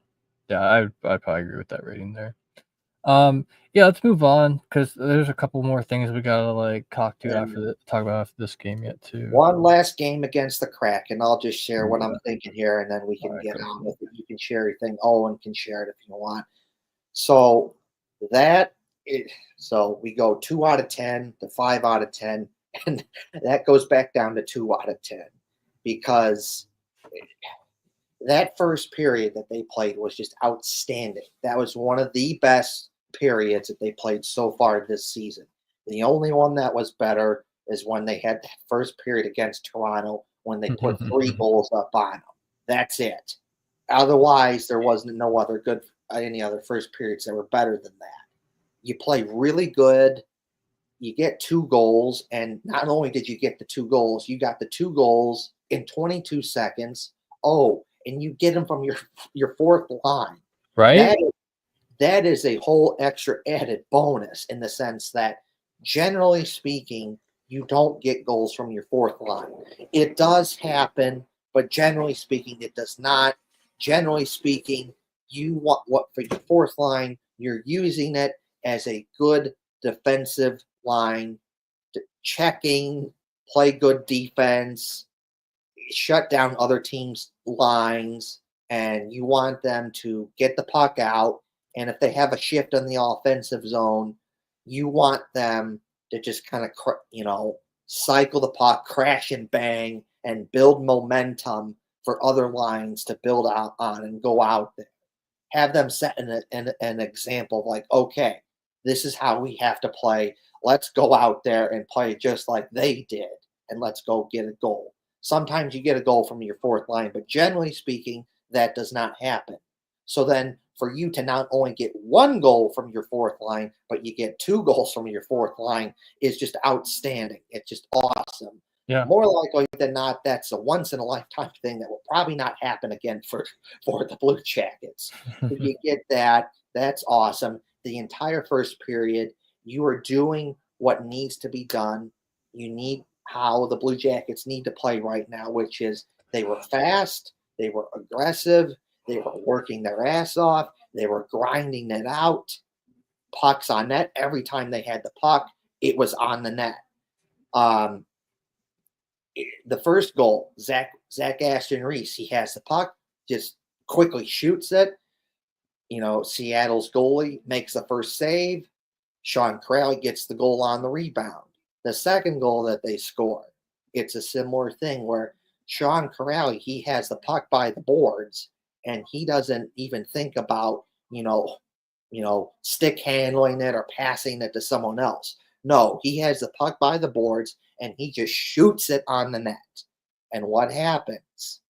Speaker 2: I'd probably agree with that rating there. Let's move on because there's a couple more things we gotta talk about after this game yet too.
Speaker 1: One last game against the Kraken. I'll just share what I'm thinking here, and then we can get on with it. You can share everything. Owen can share it if you want. So so we go 2 out of 10 to 5 out of 10, and that goes back down to 2 out of 10 because that first period that they played was just outstanding. That was one of the best periods that they played so far this season. The only one that was better is when they had that first period against Toronto when they put 3 goals up on them. That's it. Otherwise, there wasn't any other first periods that were better than that. You play really good. You get 2 goals, and not only did you get the 2 goals, you got the 2 goals in 22 seconds. Oh, and you get them from your fourth line.
Speaker 2: Right?
Speaker 1: That is a whole extra added bonus in the sense that, generally speaking, you don't get goals from your fourth line. It does happen, but generally speaking, it does not. Generally speaking, you want what for your fourth line, you're using it as a good defensive line, checking, play good defense, shut down other teams' lines, and you want them to get the puck out. And if they have a shift in the offensive zone, you want them to just kind of, cycle the puck, crash and bang, and build momentum for other lines to build out on and go out there. Have them set an example of like, okay, this is how we have to play. Let's go out there and play just like they did, and let's go get a goal. Sometimes you get a goal from your fourth line, but generally speaking, that does not happen. So then for you to not only get 1 goal from your fourth line, but you get 2 goals from your fourth line is just outstanding. It's just awesome.
Speaker 2: Yeah.
Speaker 1: More likely than not, that's a once-in-a-lifetime thing that will probably not happen again for the Blue Jackets. If you get that, that's awesome. The entire first period, you are doing what needs to be done. You need how the Blue Jackets need to play right now, which is they were fast, they were aggressive, they were working their ass off, they were grinding it out. Pucks on net. Every time they had the puck, it was on the net. The first goal, Zach Aston Reese, he has the puck, just quickly shoots it. Seattle's goalie makes the first save. Sean Crowley gets the goal on the rebound. The second goal that they score, it's a similar thing where Sean Crowley, he has the puck by the boards, and he doesn't even think about, stick handling it or passing it to someone else. No, he has the puck by the boards, and he just shoots it on the net. And what happens?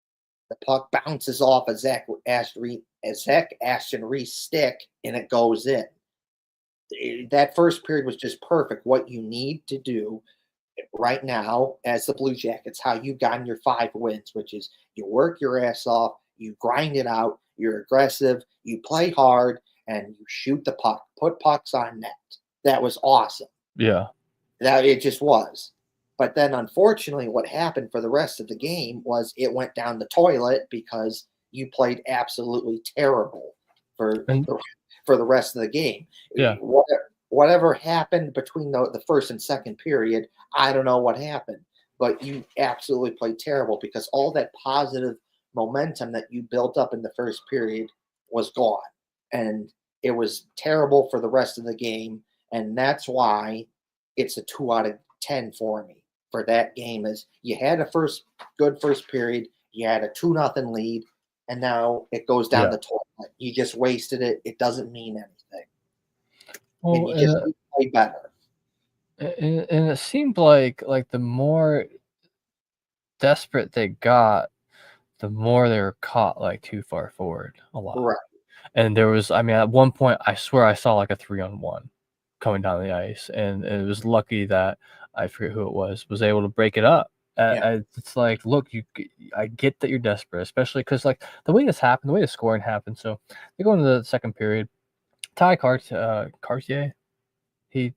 Speaker 1: The puck bounces off a Zach Aston Reese stick, and it goes in. That first period was just perfect. What you need to do right now as the Blue Jackets, how you've gotten your 5 wins, which is you work your ass off, you grind it out, you're aggressive, you play hard, and you shoot the puck, put pucks on net. That was awesome.
Speaker 2: Yeah.
Speaker 1: That it just was. But then, unfortunately, what happened for the rest of the game was it went down the toilet because you played absolutely terrible for
Speaker 2: And
Speaker 1: for the rest of the game.
Speaker 2: yeah,
Speaker 1: Whatever happened between the first and second period, I don't know what happened, but you absolutely played terrible because all that positive momentum that you built up in the first period was gone, and it was terrible for the rest of the game, and that's why it's a 2 out of 10 for me for that game. Is you had a good first period, you had a 2-0 lead, and now it goes down
Speaker 2: yeah.
Speaker 1: the toilet. You just wasted it. It doesn't mean anything, and
Speaker 2: Well,
Speaker 1: you just need to play better.
Speaker 2: and it seemed like the more desperate they got, the more they were caught like too far forward a lot.
Speaker 1: Right.
Speaker 2: And there was, I mean, at one point, I swear I saw like a 3-on-1 coming down the ice, and it was lucky that I forget who it was able to break it up.
Speaker 1: Yeah.
Speaker 2: It's like, look, I get that you're desperate, especially because like the way this happened, the way the scoring happened. So they go into the second period. Cartier, he,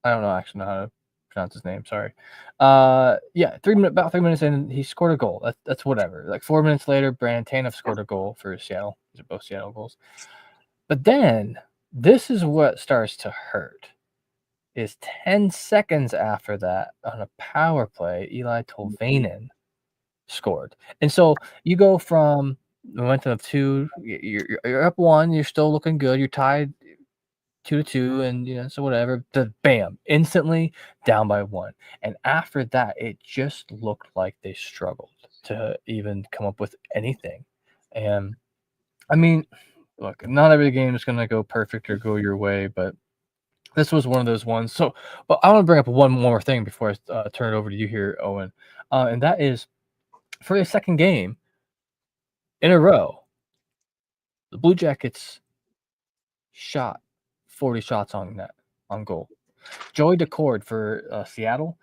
Speaker 2: I don't know actually know how to pronounce his name. Sorry. Yeah, about 3 minutes in, he scored a goal. That's whatever. Like 4 minutes later, Brandon Tanev scored a goal for Seattle. These are both Seattle goals. But then this is what starts to hurt. Is 10 seconds after that on a power play, Eli Tolvanen scored. And so you go from momentum of 2, you're up 1, you're still looking good, you're tied 2-2, and so whatever. The bam, instantly down by 1. And after that, it just looked like they struggled to even come up with anything. And I mean, look, not every game is going to go perfect or go your way, but this was one of those ones. So, but I want to bring up one more thing before I turn it over to you here, Owen. And that is for a second game in a row, the Blue Jackets shot 40 shots on net, on goal. Joey Decord for Seattle,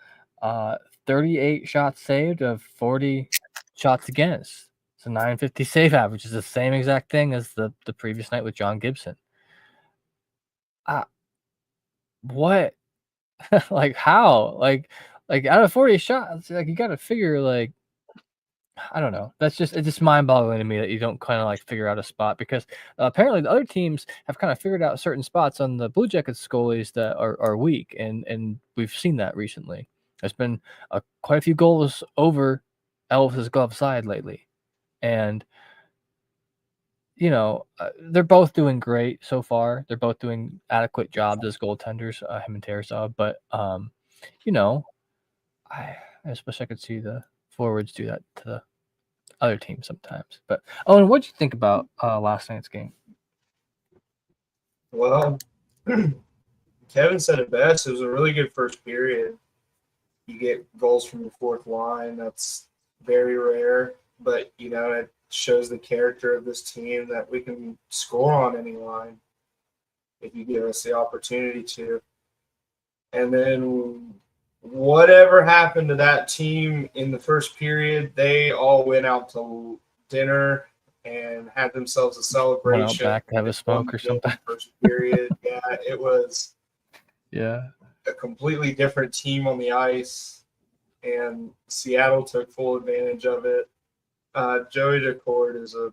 Speaker 2: 38 shots saved of 40 shots against. It's a 950 save average. It's the same exact thing as the previous night with John Gibson. What? Like how? Like out of 40 shots, like you got to figure like I don't know. It's just mind-boggling to me that you don't kind of like figure out a spot because apparently the other teams have kind of figured out certain spots on the Blue Jackets goalies that are weak, and we've seen that recently. There's been quite a few goals over Elvis's glove side lately, and they're both doing great so far. They're both doing adequate jobs as goaltenders, him and Tarasov. But you know, I just wish I could see the forwards do that to the other team sometimes. But Owen, what did you think about last night's game?
Speaker 3: Well, Kevin said it best. It was a really good first period. You get goals from the fourth line. That's very rare, but it shows the character of this team that we can score on any line if you give us the opportunity to. And then whatever happened to that team in the first period, they all went out to dinner and had themselves a celebration.
Speaker 2: Went out back to have a smoke or something.
Speaker 3: First period, yeah, it was
Speaker 2: a
Speaker 3: completely different team on the ice, and Seattle took full advantage of it. Joey Decord is a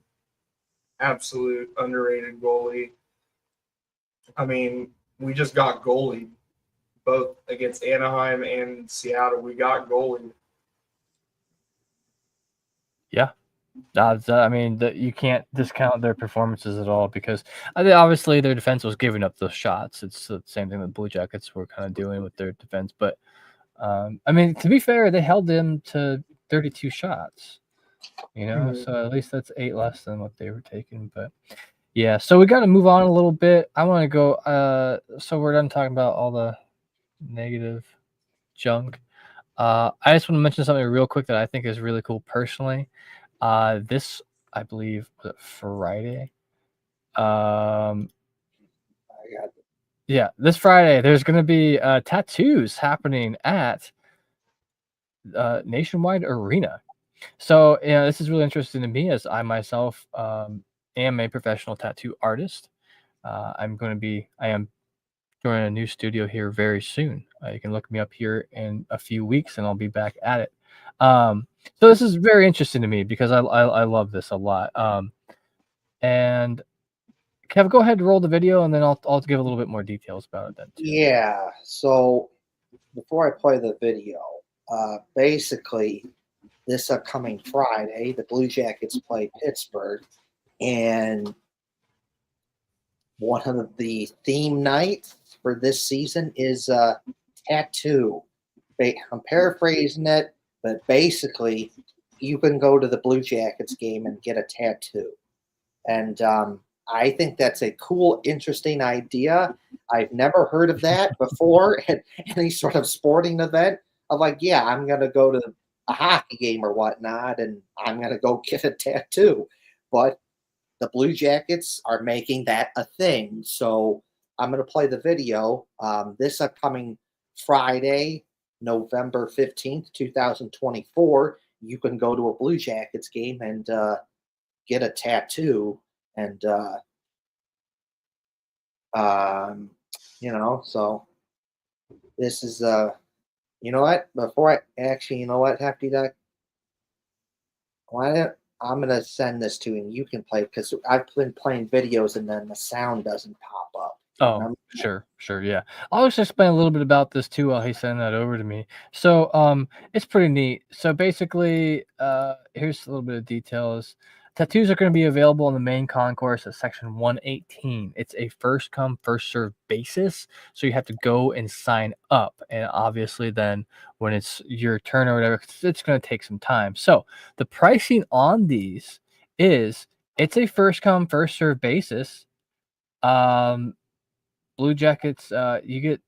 Speaker 3: absolute underrated goalie. I mean, we just got goalied both against Anaheim and Seattle. We got goalied.
Speaker 2: Yeah. I mean, you can't discount their performances at all because obviously their defense was giving up those shots. It's the same thing that the Blue Jackets were kind of doing with their defense. But, I mean, to be fair, they held them to 32 shots, so at least that's 8 less than what they were taking. But, yeah, so we got to move on a little bit. I want to go so we're done talking about all the negative junk. I just want to mention something real quick that I think is really cool personally. This, I believe, was it Friday? Yeah, this Friday there's going to be tattoos happening at Nationwide Arena. So, this is really interesting to me as I myself am a professional tattoo artist. I am joining a new studio here very soon. You can look me up here in a few weeks, and I'll be back at it. So this is very interesting to me because I love this a lot. And Kev, go ahead and roll the video, and then I'll give a little bit more details about it then too.
Speaker 1: Yeah. So before I play the video, basically this upcoming Friday, the Blue Jackets play Pittsburgh, and one of the theme nights for this season is tattoo. I'm paraphrasing it, but basically, you can go to the Blue Jackets game and get a tattoo. And I think that's a cool, interesting idea. I've never heard of that before at any sort of sporting event. I'm like, yeah, I'm going to go to a hockey game or whatnot, and I'm going to go get a tattoo. But the Blue Jackets are making that a thing. So I'm going to play the video this upcoming Friday, November 15th, 2024. You can go to a Blue Jackets game and get a tattoo. And, so this is, you know what? Before I actually, you know what, Hefty Duck? I'm going to send this to you and you can play because I've been playing videos and then the sound doesn't pop up.
Speaker 2: Oh, sure, yeah. I'll just explain a little bit about this too while he's sending that over to me. So, it's pretty neat. So basically, here's a little bit of details. Tattoos are going to be available in the main concourse at section 118. It's a first come, first served basis. So you have to go and sign up. And obviously then when it's your turn or whatever, it's going to take some time. So the pricing on these is it's a first come, first served basis. Blue Jackets, you get,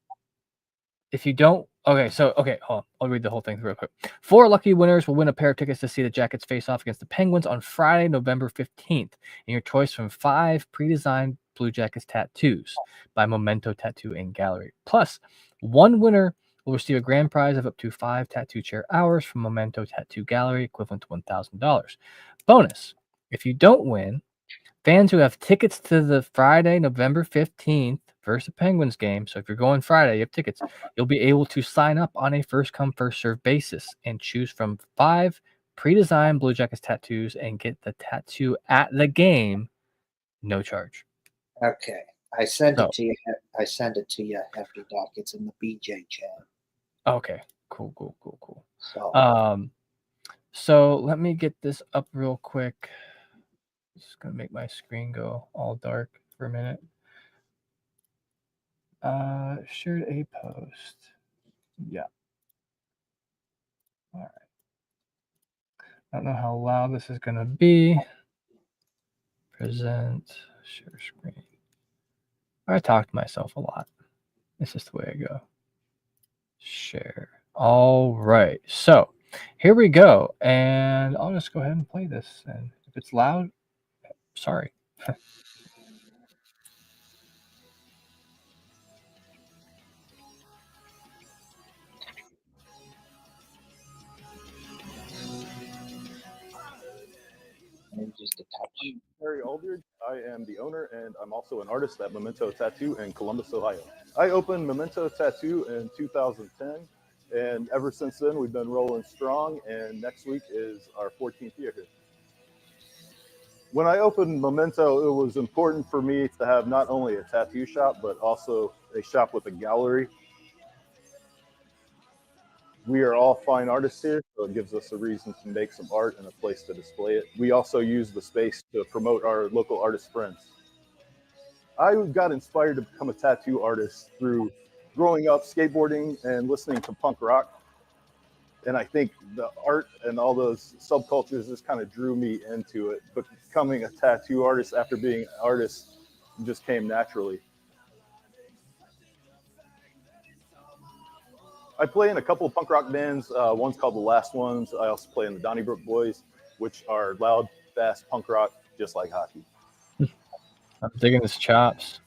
Speaker 2: if you don't, hold on. I'll read the whole thing real quick. 4 lucky winners will win a pair of tickets to see the Jackets face off against the Penguins on Friday, November 15th. And your choice from 5 pre-designed Blue Jackets tattoos by Memento Tattoo and Gallery. Plus, 1 winner will receive a grand prize of up to 5 tattoo chair hours from Memento Tattoo Gallery, equivalent to $1,000. Bonus, if you don't win, fans who have tickets to the Friday, November 15th versus Penguins game, so if you're going Friday, you have tickets, you'll be able to sign up on a first-come, first-served basis and choose from 5 pre-designed Blue Jackets tattoos and get the tattoo at the game, no charge.
Speaker 1: Okay. I sent it to you. I sent it to you, Hefty Duck. It's in the BJ chat.
Speaker 2: Okay. Cool. So let me get this up real quick. Just gonna make my screen go all dark for a minute. Shared a post. Yeah. All right. I don't know how loud this is gonna be. Present, share screen. I talk to myself a lot. It's just the way I go. Share. All right. So here we go. And I'll just go ahead and play this. And if it's loud, sorry.
Speaker 1: Just a touch.
Speaker 4: I'm Harry Aldridge. I am the owner and I'm also an artist at Memento Tattoo in Columbus, Ohio. I opened Memento Tattoo in 2010, and ever since then we've been rolling strong, and next week is our 14th year here. When I opened Memento, it was important for me to have not only a tattoo shop, but also a shop with a gallery. We are all fine artists here, so it gives us a reason to make some art and a place to display it. We also use the space to promote our local artist friends. I got inspired to become a tattoo artist through growing up skateboarding and listening to punk rock. And I think the art and all those subcultures just kind of drew me into it. But becoming a tattoo artist after being an artist just came naturally. I play in a couple of punk rock bands. One's called The Last Ones. I also play in the Donnybrook Boys, which are loud, fast punk rock, just like hockey.
Speaker 2: I'm digging his chops.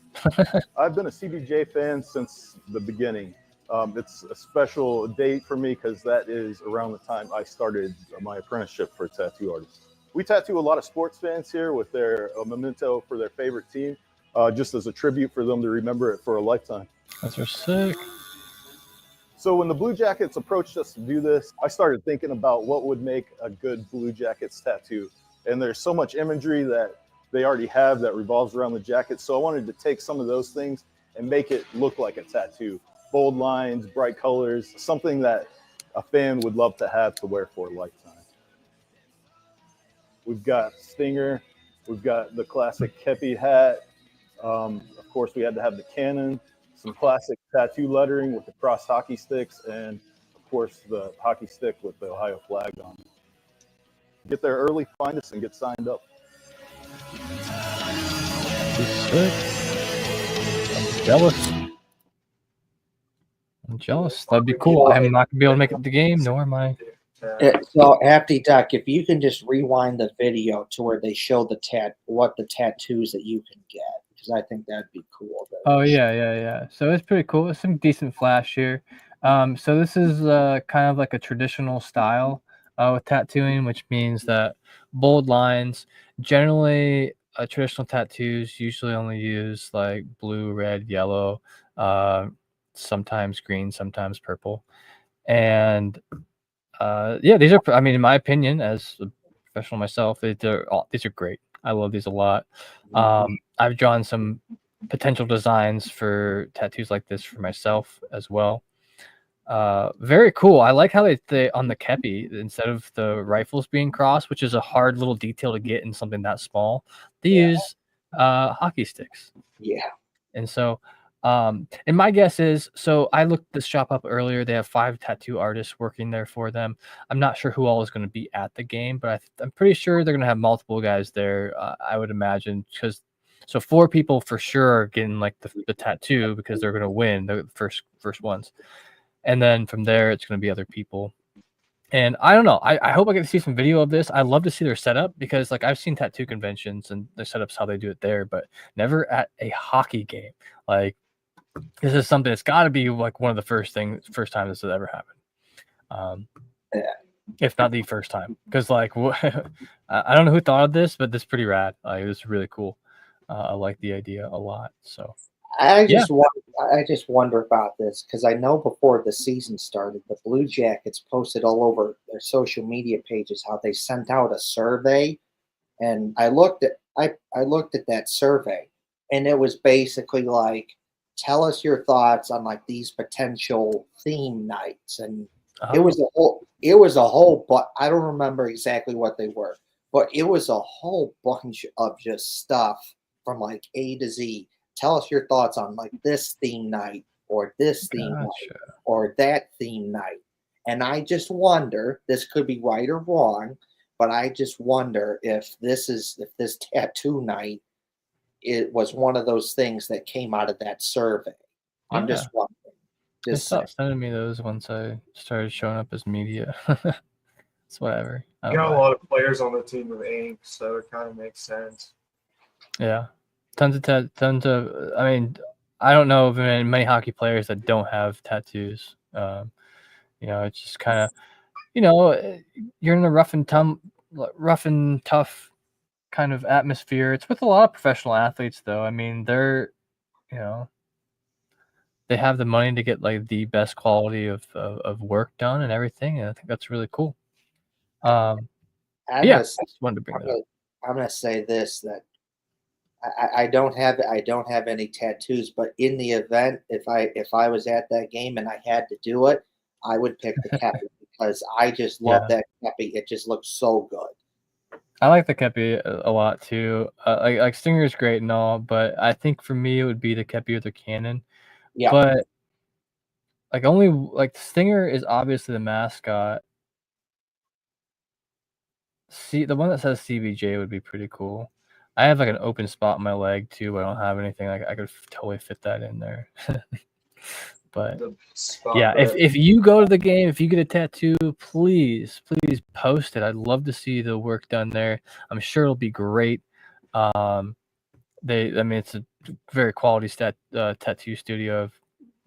Speaker 4: I've been a CBJ fan since the beginning. It's a special date for me because that is around the time I started my apprenticeship for a tattoo artist. We tattoo a lot of sports fans here with their memento for their favorite team, just as a tribute for them to remember it for a lifetime.
Speaker 2: Those are sick.
Speaker 4: So when the Blue Jackets approached us to do this, I started thinking about what would make a good Blue Jackets tattoo. And there's so much imagery that they already have that revolves around the jacket. So I wanted to take some of those things and make it look like a tattoo. Bold lines, bright colors, something that a fan would love to have to wear for a lifetime. We've got Stinger. We've got the classic Kepi hat. Of course, we had to have the cannon, some classic tattoo lettering with the cross hockey sticks, and of course, the hockey stick with the Ohio flag on it. Get there early, find us, and get signed up.
Speaker 2: I'm jealous. That'd be cool. I'm not gonna be able to make it to the game, nor am I.
Speaker 1: So, Apty Duck, if you can just rewind the video to where they show what the tattoos that you can get, because I think that'd be cool.
Speaker 2: Oh yeah. So it's pretty cool. It's some decent flash here. So this is kind of like a traditional style with tattooing, which means that bold lines. Generally, traditional tattoos usually only use like blue, red, yellow, sometimes green, sometimes purple, and yeah, these are. I mean, in my opinion, as a professional myself, these are great. I love these a lot. I've drawn some potential designs for tattoos like this for myself as well. Very cool. I like how they on the kepi, instead of the rifles being crossed, which is a hard little detail to get in something that small, they use hockey sticks.
Speaker 1: Yeah.
Speaker 2: And so, and my guess is, so I looked this shop up earlier. They have 5 tattoo artists working there for them. I'm not sure who all is going to be at the game, but I'm pretty sure they're going to have multiple guys there. I would imagine, because so 4 people for sure are getting like the tattoo because they're going to win the first ones, and then from there it's going to be other people. And I don't know. I hope I get to see some video of this. I'd love to see their setup, because like I've seen tattoo conventions and their setups, how they do it there, but never at a hockey game. Like, this is something that's got to be like one of the first time this has ever happened. If not the first time, because like I don't know who thought of this, but this is pretty rad. Like, it was really cool. I like the idea a lot. So
Speaker 1: I just wonder about this, because I know before the season started, the Blue Jackets posted all over their social media pages how they sent out a survey, and I looked at that survey, and it was basically like, tell us your thoughts on like these potential theme nights, and it was a whole, but I don't remember exactly what they were, but it was a whole bunch of just stuff from like A to Z. Tell us your thoughts on like this theme night, or this theme night, or that theme night. And I just wonder, this could be right or wrong, but I just wonder if this tattoo night, it was one of those things that came out of that survey. I'm just wondering.
Speaker 2: Stop sending me those once I started showing up as media. It's whatever.
Speaker 3: You got a lot of players on the team with ink, so it kind of makes sense.
Speaker 2: Yeah. Tons of. I mean, I don't know of many hockey players that don't have tattoos. It's just kind of, you're in a rough and tough kind of atmosphere. It's with a lot of professional athletes, though. I mean, they're, they have the money to get like the best quality of work done and everything, and I think that's really cool.
Speaker 1: I'm
Speaker 2: gonna
Speaker 1: say this, that I don't have any tattoos, but in the event, if I was at that game and I had to do it, I would pick the kepi, because I just love that kepi. It just looks so good.
Speaker 2: I like the kepi a lot too. Like Stinger is great and all, but I think for me it would be the kepi or the cannon. Yeah. But like Stinger is obviously the mascot. See, the one that says CBJ would be pretty cool. I have like an open spot in my leg too, but I don't have anything. Like I could totally fit that in there. But yeah, if you go to the game, if you get a tattoo, please post it. I'd love to see the work done there. I'm sure it'll be great. It's a very quality tattoo studio. I've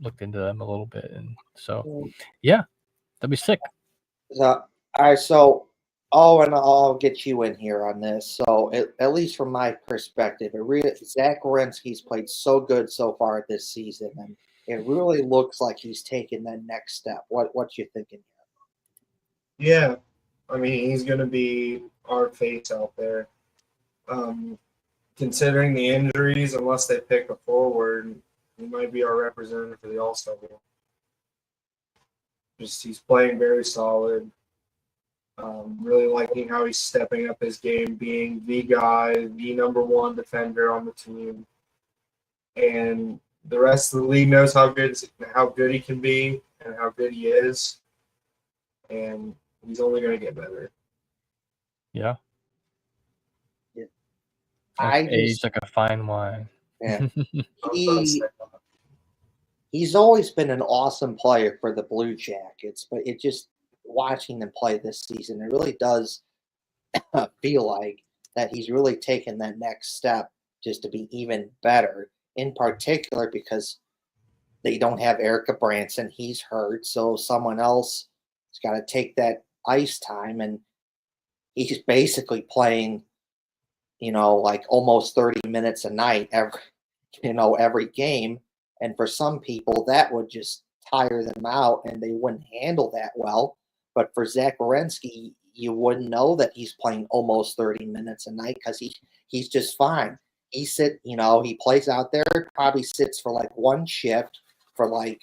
Speaker 2: looked into them a little bit, and so yeah, that'd be sick.
Speaker 1: All right, so. Oh, and I'll get you in here on this. So, at least from my perspective, Zach Werenski's played so good so far this season, and it really looks like he's taking that next step. What you thinking?
Speaker 3: Yeah, I mean, he's going to be our face out there. Considering the injuries, unless they pick a forward, he might be our representative for the All-Star game. Just he's playing very solid. Really liking how he's stepping up his game, being the guy, the number one defender on the team, and the rest of the league knows how good he can be and how good he is, and he's only going to get better.
Speaker 2: Yeah.
Speaker 1: I
Speaker 2: Aged like a fine wine.
Speaker 1: Yeah. He's always been an awesome player for the Blue Jackets, but it just watching them play this season, it really does feel like that he's really taken that next step just to be even better. In particular, because they don't have Erica Branson, he's hurt, so someone else has got to take that ice time, and he's basically playing, like almost 30 minutes a night every game. And for some people, that would just tire them out and they wouldn't handle that well. But for Zach Werenski, you wouldn't know that he's playing almost 30 minutes a night because he's just fine. He plays out there, probably sits for like one shift for like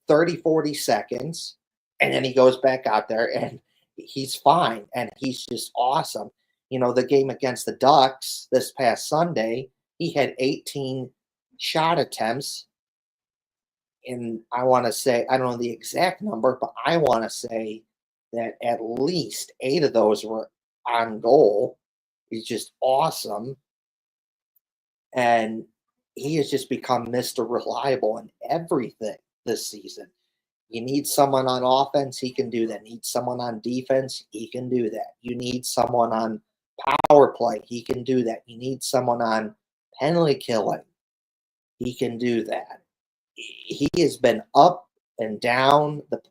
Speaker 1: 30, 40 seconds, and then he goes back out there and he's fine. And he's just awesome. The game against the Ducks this past Sunday, he had 18 shot attempts. And I want to say, I don't know the exact number, but I want to say that at least 8 of those were on goal. He's just awesome. And he has just become Mr. Reliable in everything this season. You need someone on offense, he can do that. You need someone on defense, he can do that. You need someone on power play, he can do that. You need someone on penalty killing, he can do that. He has been up and down, the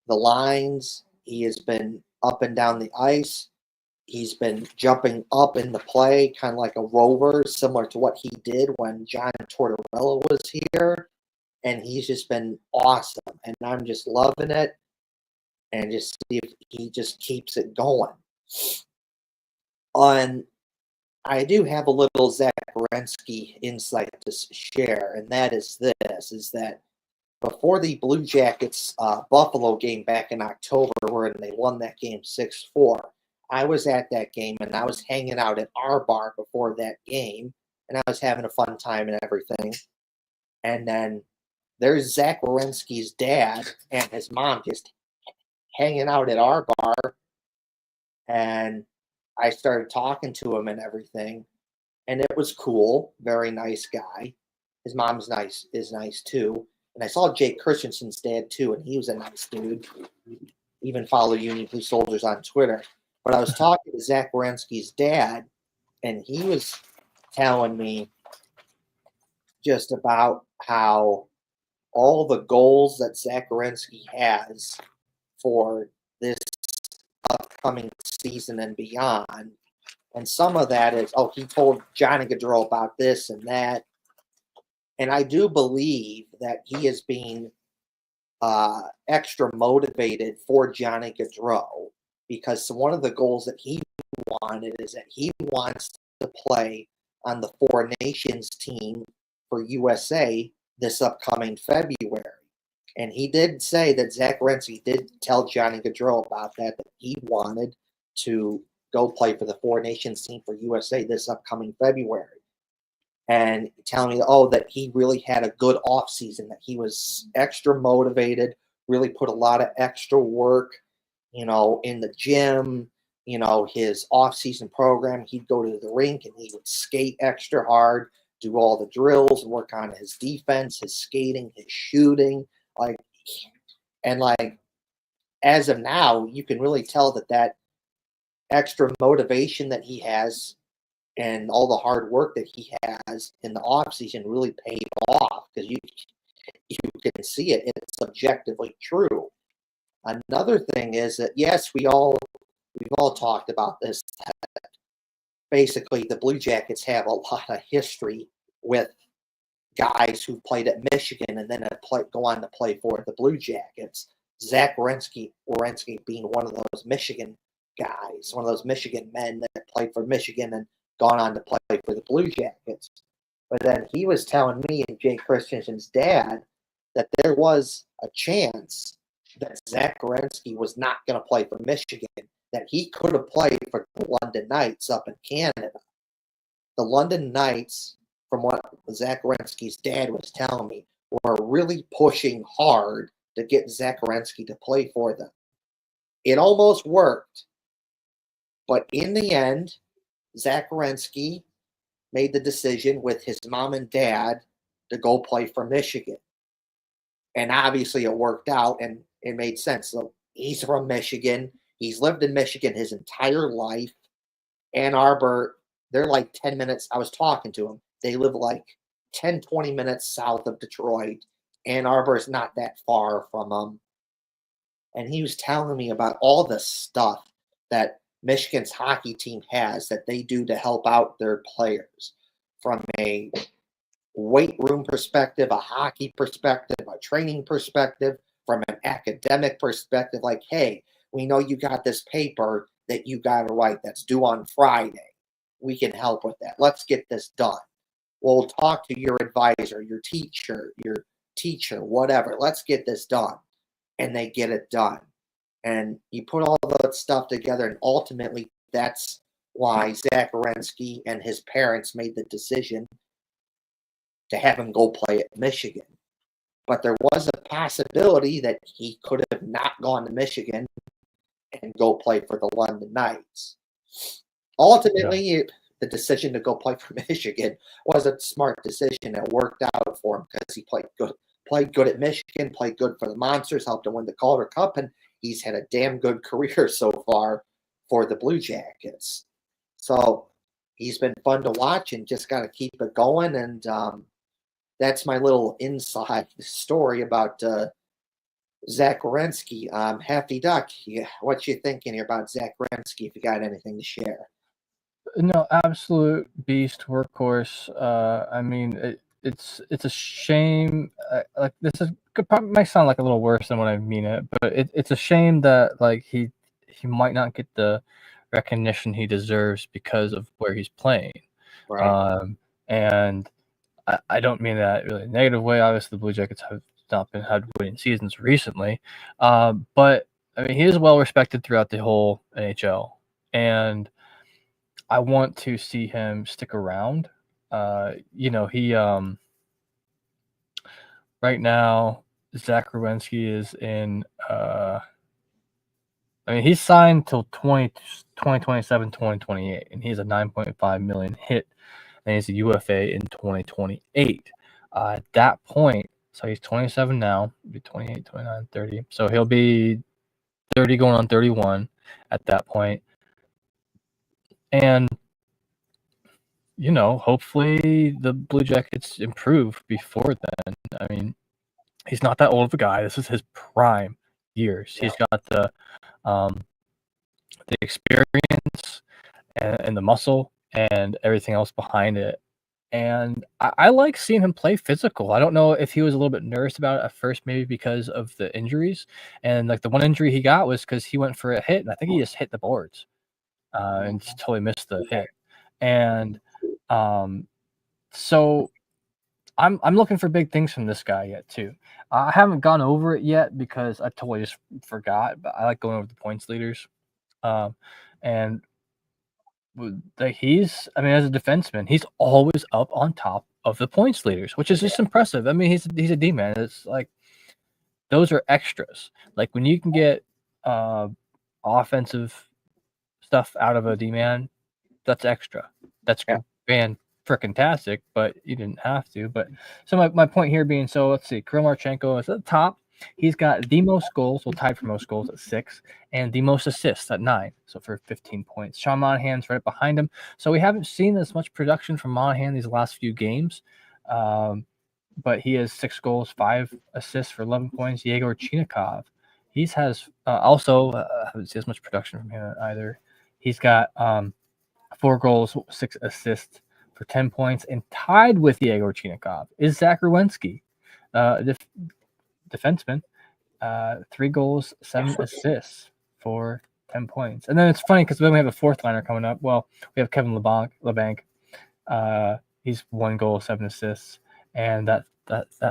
Speaker 1: lines. He has been up and down the ice. He's been jumping up in the play, kind of like a rover, similar to what he did when John Tortorella was here. And he's just been awesome. And I'm just loving it. And just see if he just keeps it going. I do have a little Zach Werenski insight to share, and that is that before the Blue Jackets Buffalo game back in October, where they won that game 6-4, I was at that game, and I was hanging out at our bar before that game, and I was having a fun time and everything. And then there's Zach Werenski's dad and his mom just hanging out at our bar, and I started talking to him and everything, and it was cool. Very nice guy. His mom's is nice too. And I saw Jake Christensen's dad too, and he was a nice dude. Even follow Union Blue Soldiers on Twitter. But I was talking to Zach Werenski's dad, and he was telling me just about how all the goals that Zach Werenski has for this upcoming season and beyond. And some of that is, he told Johnny Gaudreau about this and that. And I do believe that he is being extra motivated for Johnny Gaudreau, because one of the goals that he wanted is that he wants to play on the Four Nations team for USA this upcoming February. And he did say that Zach Werenski did tell Johnny Gaudreau about that he wanted to go play for the Four Nations team for USA this upcoming February. And telling me, that he really had a good offseason, that he was extra motivated, really put a lot of extra work, in the gym, his offseason program. He'd go to the rink and he would skate extra hard, do all the drills, work on his defense, his skating, his shooting. As of now, you can really tell that extra motivation that he has and all the hard work that he has in the offseason really paid off, because you can see it. It's objectively true. Another thing is that, yes, we've all talked about this, that basically the Blue Jackets have a lot of history with guys who played at Michigan and then go on to play for the Blue Jackets. Zach Werenski being one of those Michigan guys, one of those Michigan men that played for Michigan and gone on to play for the Blue Jackets. But then he was telling me and Jay Christensen's dad that there was a chance that Zach Werenski was not going to play for Michigan, that he could have played for the London Knights up in Canada. The London Knights, from what Zach Werenski's dad was telling me, were really pushing hard to get Zach Werenski to play for them. It almost worked, but in the end, Zach Werenski made the decision with his mom and dad to go play for Michigan. And obviously it worked out and it made sense. So he's from Michigan. He's lived in Michigan his entire life. Ann Arbor, they're like 10 minutes. I was talking to him. They live like 10, 20 minutes south of Detroit. Ann Arbor is not that far from them. And he was telling me about all the stuff that Michigan's hockey team has that they do to help out their players, from a weight room perspective, a hockey perspective, a training perspective, from an academic perspective. Like, hey, we know you got this paper that you got to write that's due on Friday. We can help with that. Let's get this done. We'll talk to your advisor, your teacher, whatever. Let's get this done. And they get it done. And you put all that stuff together, and ultimately that's why Zach Werenski and his parents made the decision to have him go play at Michigan. But there was a possibility that he could have not gone to Michigan and go play for the London Knights. Ultimately, the decision to go play for Michigan was a smart decision. It worked out for him because he played good at Michigan, played good for the Monsters, helped him win the Calder Cup, and he's had a damn good career so far for the Blue Jackets. So he's been fun to watch and just got to keep it going. And that's my little inside story about Zach Werenski. Hefty Duck, what you thinking here about Zach Werenski, if you got anything to share?
Speaker 2: No, absolute beast, workhorse. I mean, it's a shame. Like, this might sound like a little worse than what I mean it, but it's a shame that like he might not get the recognition he deserves because of where he's playing.
Speaker 1: Right.
Speaker 2: And I don't mean that really in a negative way. Obviously, the Blue Jackets have not had winning seasons recently, but I mean, he is well respected throughout the whole NHL, and I want to see him stick around. He right now Zach Werenski is in. I mean, he's signed till 2027, 2028, and he's a $9.5 million hit, and he's a UFA in 2028. At that point, so he's 27 now, he'll be 28, 29, 30. So he'll be 30 going on 31 at that point. And, hopefully the Blue Jackets improve before then. I mean, he's not that old of a guy. This is his prime years.
Speaker 1: Yeah.
Speaker 2: He's got the experience and the muscle and everything else behind it. And I like seeing him play physical. I don't know if he was a little bit nervous about it at first, maybe because of the injuries. And like the one injury he got was because he went for a hit, and I think he just hit the boards and just totally missed the hit. And so I'm looking for big things from this guy yet too. I haven't gone over it yet because I totally just forgot. But I like going over the points leaders, and as a defenseman, he's always up on top of the points leaders, which is just impressive. I mean, he's a D-man. It's like those are extras. Like when you can get offensive stuff out of a D-man, that's extra. That's fan-frickin-tastic, but you didn't have to. But so my point here being, so let's see, Kirill Marchenko is at the top. He's got the most goals, tied for most goals at 6, and the most assists at 9, so for 15 points. Sean Monahan's right behind him. So we haven't seen as much production from Monahan these last few games, but he has 6 goals, 5 assists for 11 points. Yegor Chinikov, he has also haven't seen as much production from him either. He's got 4 goals, 6 assists for 10 points, and tied with Yegor Chinikov is Zach Werenski, defenseman. 3 goals, 7 assists for 10 points. And then it's funny because then we have a fourth liner coming up. Well, we have Kevin LeBanc. He's 1 goal, 7 assists, and that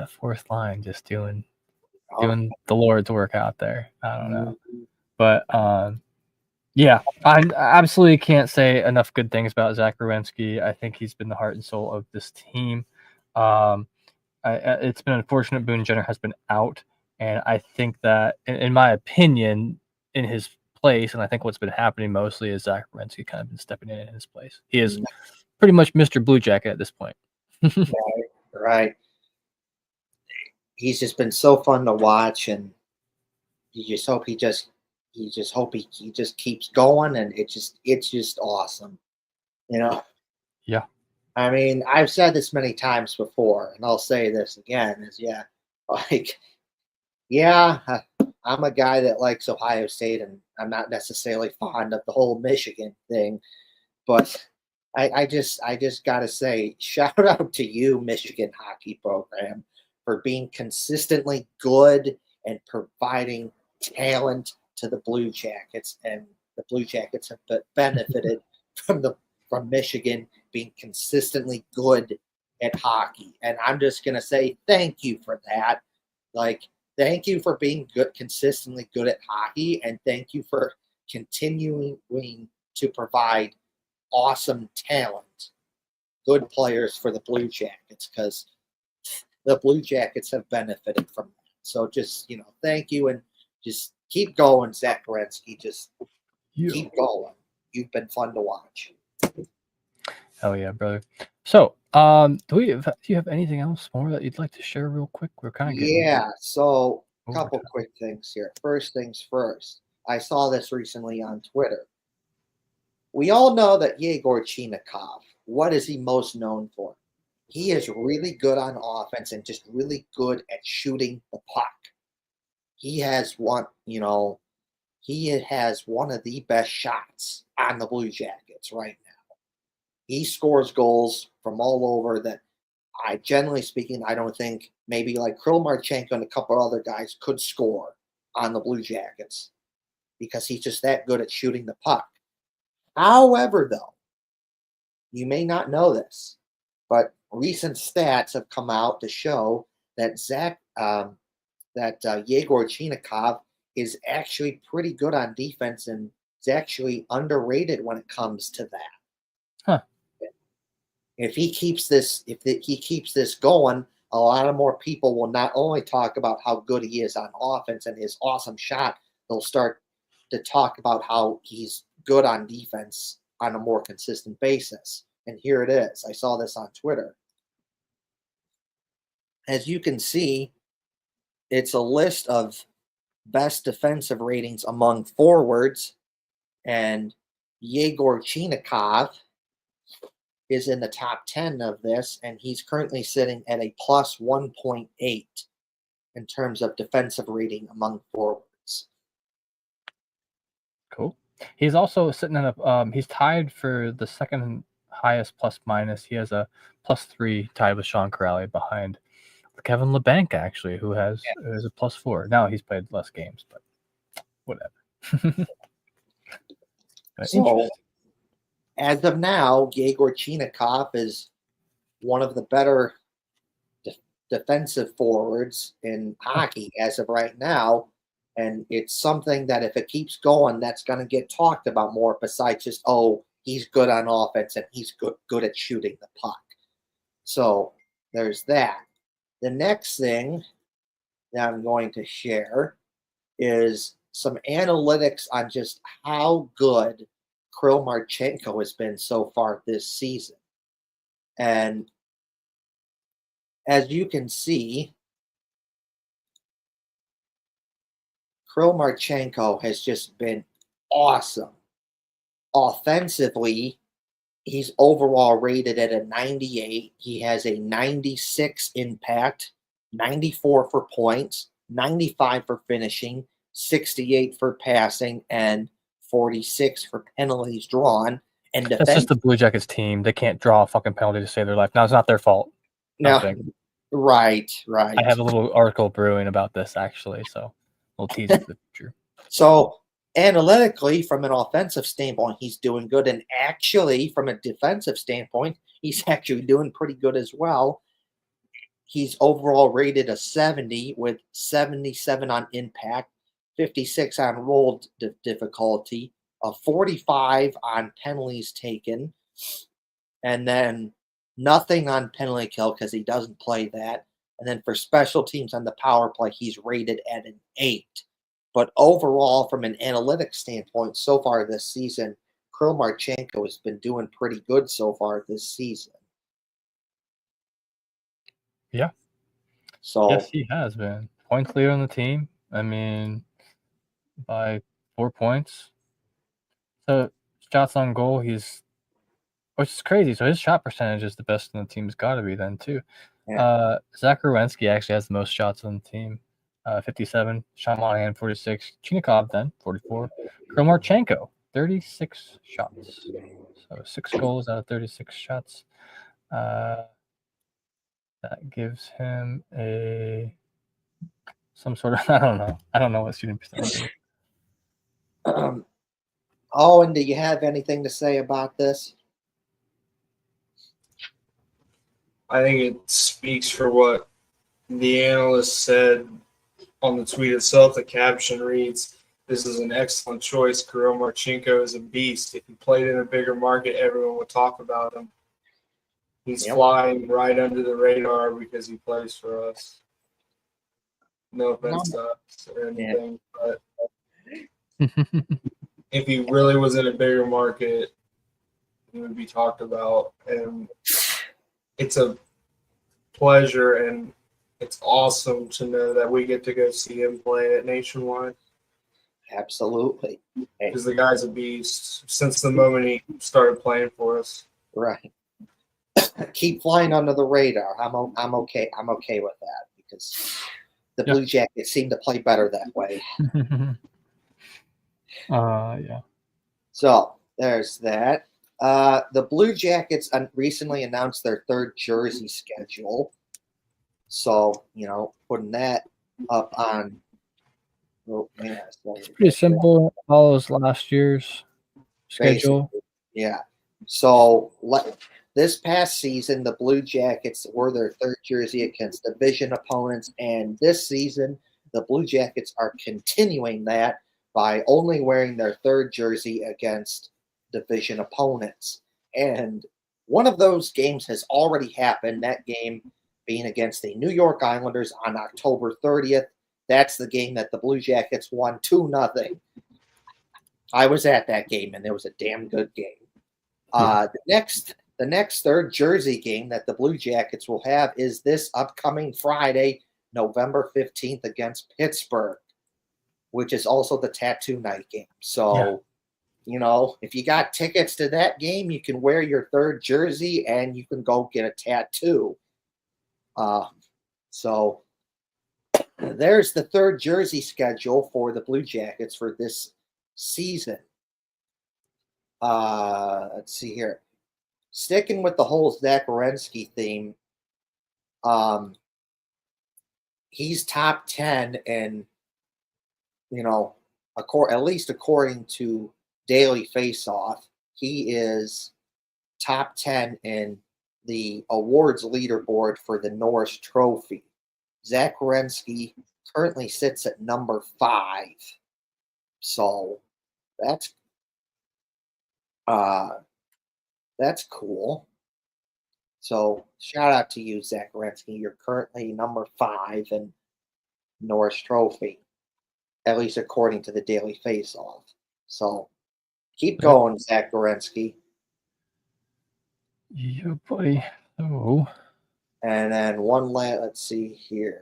Speaker 2: fourth line just doing the Lord's work out there. I don't know, but yeah, I absolutely can't say enough good things about Zach Werenski. I think he's been the heart and soul of this team. It's been unfortunate Boone Jenner has been out, and I think that, in my opinion, in his place, and I think what's been happening mostly is Zach Werenski kind of been stepping in his place. He is pretty much Mr. Blue Jacket at this point.
Speaker 1: Right. He's just been so fun to watch, and you just hope he just keeps going, and it's just awesome, you know.
Speaker 2: Yeah.
Speaker 1: I mean, I've said this many times before, and I'll say this again: I'm a guy that likes Ohio State, and I'm not necessarily fond of the whole Michigan thing, but I just got to say, shout out to you, Michigan hockey program, for being consistently good and providing talent to the Blue Jackets, and the Blue Jackets have benefited from Michigan being consistently good at hockey. And I'm just going to say thank you for that. Thank you for being consistently good at hockey, and thank you for continuing to provide awesome talent, good players for the Blue Jackets, because the Blue Jackets have benefited from that. So just, thank you, and just keep going, Zach Werenski. Just keep going. You've been fun to watch.
Speaker 2: Hell yeah, brother. So, do you have anything else more that you'd like to share real quick? We're kind of getting
Speaker 1: so a couple quick things here. First things first. I saw this recently on Twitter. We all know that Yegor Chinikov, what is he most known for? He is really good on offense and just really good at shooting the puck. He has one of the best shots on the Blue Jackets right now. He scores goals from all over that generally speaking, I don't think maybe like Kirill Marchenko and a couple other guys could score on the Blue Jackets because he's just that good at shooting the puck. However, though, you may not know this, but recent stats have come out to show that Yegor Chinikov is actually pretty good on defense and is actually underrated when it comes to that.
Speaker 2: Huh.
Speaker 1: If he keeps this going, a lot of more people will not only talk about how good he is on offense and his awesome shot, they'll start to talk about how he's good on defense on a more consistent basis. And here it is. I saw this on Twitter. As you can see, it's a list of best defensive ratings among forwards, and Yegor Chinikov is in the top 10 of this, and he's currently sitting at a plus 1.8 in terms of defensive rating among forwards.
Speaker 2: Cool. He's also sitting in he's tied for the second highest plus minus. He has a +3 tied with Sean Corrali behind Kevin LeBanc, actually, who has a +4. Now he's played less games, but whatever.
Speaker 1: So, as of now, Yegor Chinikov is one of the better defensive forwards in hockey as of right now. And it's something that if it keeps going, that's going to get talked about more besides just, he's good on offense and he's good at shooting the puck. So there's that. The next thing that I'm going to share is some analytics on just how good Kirill Marchenko has been so far this season. And as you can see, Kirill Marchenko has just been awesome. Offensively, he's overall rated at a 98. He has a 96 impact, 94 for points, 95 for finishing, 68 for passing, and 46 for penalties drawn. And
Speaker 2: That's just the Blue Jackets team. They can't draw a fucking penalty to save their life. Now, it's not their fault.
Speaker 1: No, right.
Speaker 2: I have a little article brewing about this, actually, so we'll tease it for the future.
Speaker 1: So analytically, from an offensive standpoint, he's doing good. And actually, from a defensive standpoint, he's actually doing pretty good as well. He's overall rated a 70 with 77 on impact, 56 on roll difficulty, a 45 on penalties taken, and then nothing on penalty kill because he doesn't play that. And then for special teams on the power play, he's rated at an 8. But overall, from an analytics standpoint, so far this season, Kirill Marchenko has been doing pretty good so far this season.
Speaker 2: Yeah.
Speaker 1: So
Speaker 2: yes, he has been. Points leader on the team. I mean, by 4 points. So shots on goal, which is crazy. So his shot percentage is the best in the team's got to be then too.
Speaker 1: Yeah.
Speaker 2: Zach Werenski actually has the most shots on the team, 57. Sean Monahan, 46. Chinikov then 44. Kirill Marchenko, 36 shots. So 6 goals out of 36 shots. That gives him some sort of I don't know what shooting percentage is.
Speaker 1: Owen, do you have anything to say about this?
Speaker 3: I think it speaks for what the analyst said on the tweet itself. The caption reads, "This is an excellent choice. Kirill Marchenko is a beast. If he played in a bigger market, everyone would talk about him. He's flying right under the radar because he plays for us." No offense to us or anything, but if he really was in a bigger market, he would be talked about. And it's a pleasure and it's awesome to know that we get to go see him play at Nationwide.
Speaker 1: Absolutely.
Speaker 3: Because the guy's a beast since the moment he started playing for us.
Speaker 1: Right. Keep flying under the radar. I'm okay. I'm okay with that because the Blue Jackets seem to play better that way.
Speaker 2: Yeah.
Speaker 1: So there's that. The Blue Jackets recently announced their third jersey schedule. So, putting that up on. Oh, man,
Speaker 2: it's pretty simple. Follows last year's schedule.
Speaker 1: Basically, yeah. So this past season, the Blue Jackets wore their third jersey against division opponents. And this season, the Blue Jackets are continuing that by only wearing their third jersey against division opponents. And one of those games has already happened, that game being against the New York Islanders on October 30th. That's the game that the Blue Jackets won 2-0. I was at that game, and it was a damn good game. The next third jersey game that the Blue Jackets will have is this upcoming Friday, November 15th against Pittsburgh, which is also the tattoo night game. So, if you got tickets to that game, you can wear your third jersey and you can go get a tattoo. So there's the third jersey schedule for the Blue Jackets for this season. Let's see here. Sticking with the whole Zach Werenski theme, he's top 10 and at least according to Daily Faceoff, he is top 10 in the awards leaderboard for the Norris Trophy. Zach Werenski currently sits at number 5. So that's cool. So shout out to you, Zach Werenski. You're currently number 5 in Norris Trophy, at least according to the Daily Faceoff. So keep going, Zach Werenski.
Speaker 2: Yeah, buddy. Oh.
Speaker 1: And then let's see here.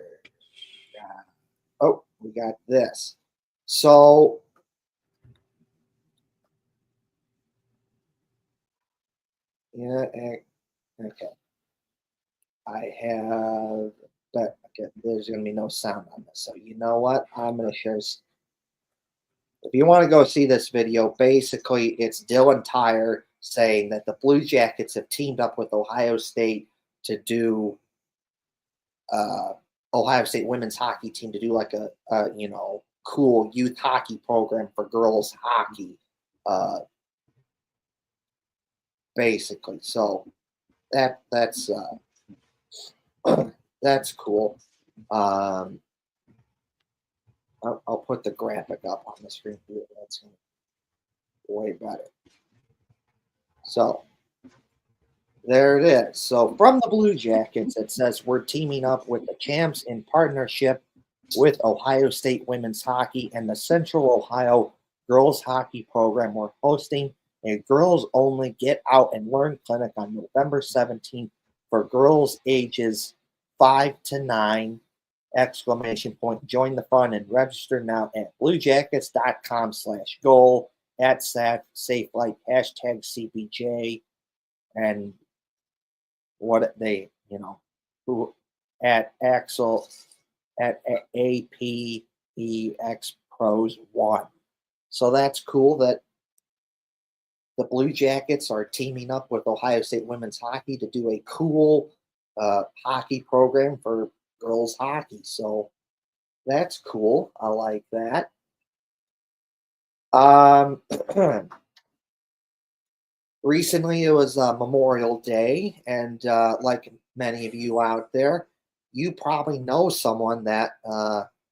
Speaker 1: We got this. So okay. I have that. Okay, there's going to be no sound on this. So you know what? I'm going to share. If you want to go see this video, basically it's Dylan Tyre saying that the Blue Jackets have teamed up with Ohio State to do Ohio State women's hockey team to do like a cool youth hockey program for girls hockey, basically. So that's that's cool. I'll put the graphic up on the screen here. That's way better. So there it is. So from the Blue Jackets, it says we're teaming up with the Champs in partnership with Ohio State Women's Hockey and the Central Ohio Girls Hockey Program. We're hosting a girls-only Get Out and Learn clinic on November 17th for girls ages 5 to 9! Join the fun and register now at bluejackets.com/goal @SafeLight #CBJ and what they who at Axel at APEX Pros 1. So that's cool that the Blue Jackets are teaming up with Ohio State Women's Hockey to do a cool hockey program for girls hockey. So that's cool. I like that. Recently, it was Memorial Day, and like many of you out there, you probably know someone that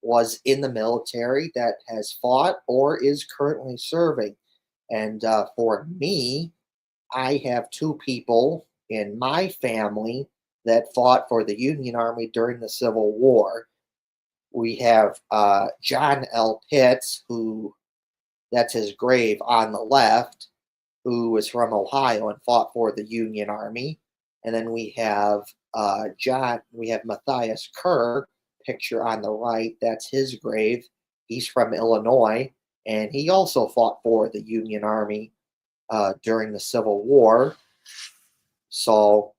Speaker 1: was in the military that has fought or is currently serving. And for me, I have two people in my family that fought for the Union Army during the Civil War. We have John L. Pitts, who that's his grave on the left, who was from Ohio and fought for the Union Army. And then we have Matthias Kerr, picture on the right, that's his grave. He's from Illinois, and he also fought for the Union Army during the Civil War. So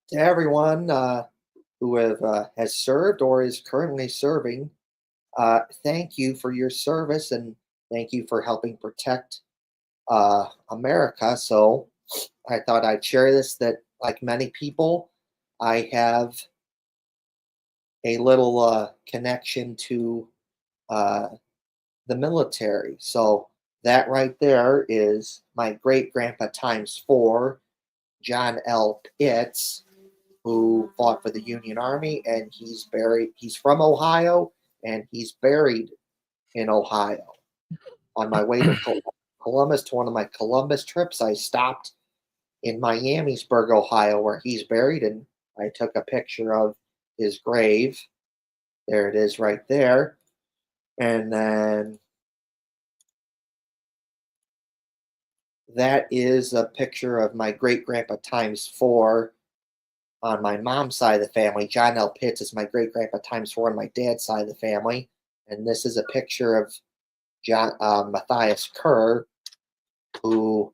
Speaker 1: to everyone who has served or is currently serving, thank you for your service, and thank you for helping protect America. So I thought I'd share this, that like many people, I have a little connection to the military. So that right there is my great-grandpa ×4, John L. Pitts, who fought for the Union Army, and he's from Ohio, and he's buried in Ohio. On my way to Columbus, to one of my Columbus trips, I stopped in Miamisburg, Ohio, where he's buried, and I took a picture of his grave. There it is right there. And then that is a picture of my great-grandpa ×4 on my mom's side of the family. John L. Pitts is my great-grandpa ×4 on my dad's side of the family. And this is a picture of Matthias Kerr, who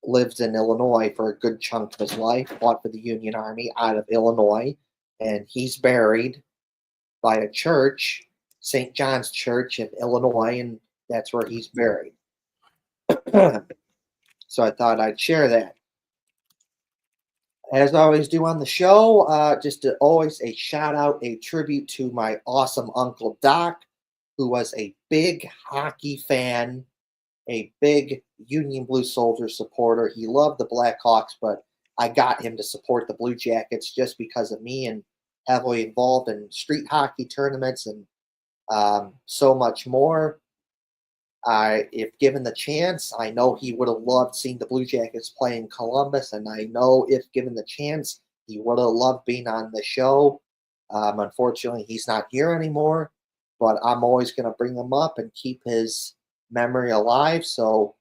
Speaker 1: lived in Illinois for a good chunk of his life, fought for the Union Army out of Illinois, and he's buried by a church, St. John's Church in Illinois, and that's where he's buried. So I thought I'd share that. As I always do on the show, just always a shout out, a tribute to my awesome Uncle Doc, who was a big hockey fan, a big Union Blue Soldier supporter. He loved the Blackhawks, but I got him to support the Blue Jackets just because of me, and heavily involved in street hockey tournaments and so much more. If given the chance, I know he would have loved seeing the Blue Jackets play in Columbus, and I know if given the chance, he would have loved being on the show. Unfortunately, he's not here anymore, but I'm always going to bring him up and keep his memory alive. So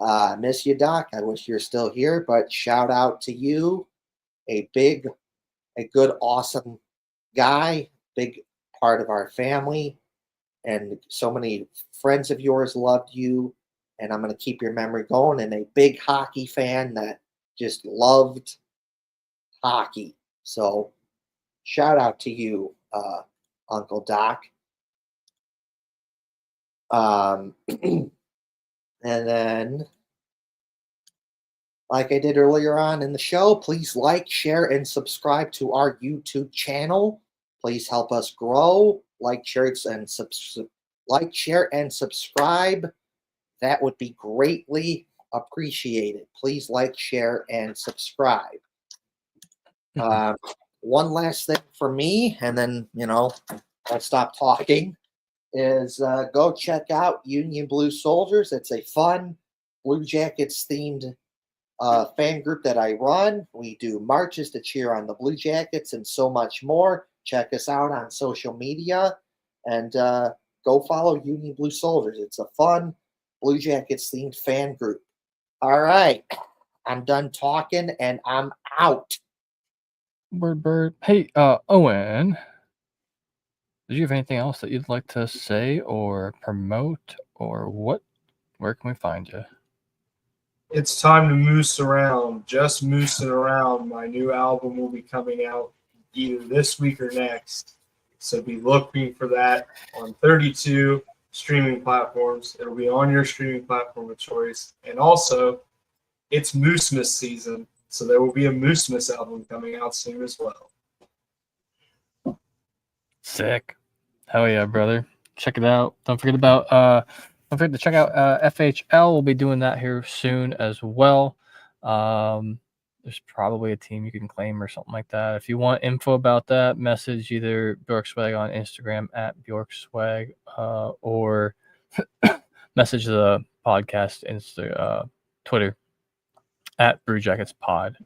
Speaker 1: I miss you, Doc. I wish you're still here, but shout out to you. A good, awesome guy, big part of our family, and so many friends of yours loved you, and I'm going to keep your memory going, and a big hockey fan that just loved hockey. So shout out to you, Uncle Doc. And then like I did earlier on in the show, please like, share, and subscribe to our YouTube channel. Please help us grow. Like, share, and subscribe. That would be greatly appreciated. Please like, share, and subscribe. One last thing for me, and then, I'll stop talking, is go check out Union Blue Soldiers. It's a fun Blue Jackets themed fan group that I run. We do marches to cheer on the Blue Jackets and so much more. Check us out on social media and go follow Union Blue Soldiers. It's a fun Blue Jackets themed fan group. All right. I'm done talking and I'm out.
Speaker 2: Bird. Hey, Owen, did you have anything else that you'd like to say or promote or what? Where can we find you?
Speaker 3: It's time to moose around. Just moosing around. My new album will be coming out either this week or next. So be looking for that on 32 streaming platforms. It'll be on your streaming platform of choice. And also, it's Moosemas season. So there will be a Moosemas album coming out soon as well.
Speaker 2: Sick. Hell yeah, brother. Check it out. Don't forget to check out FHL. We'll be doing that here soon as well. There's probably a team you can claim or something like that. If you want info about that, message either Bjorkswag on Instagram at Bjorkswag or message the podcast Twitter at Brew Jackets Pod.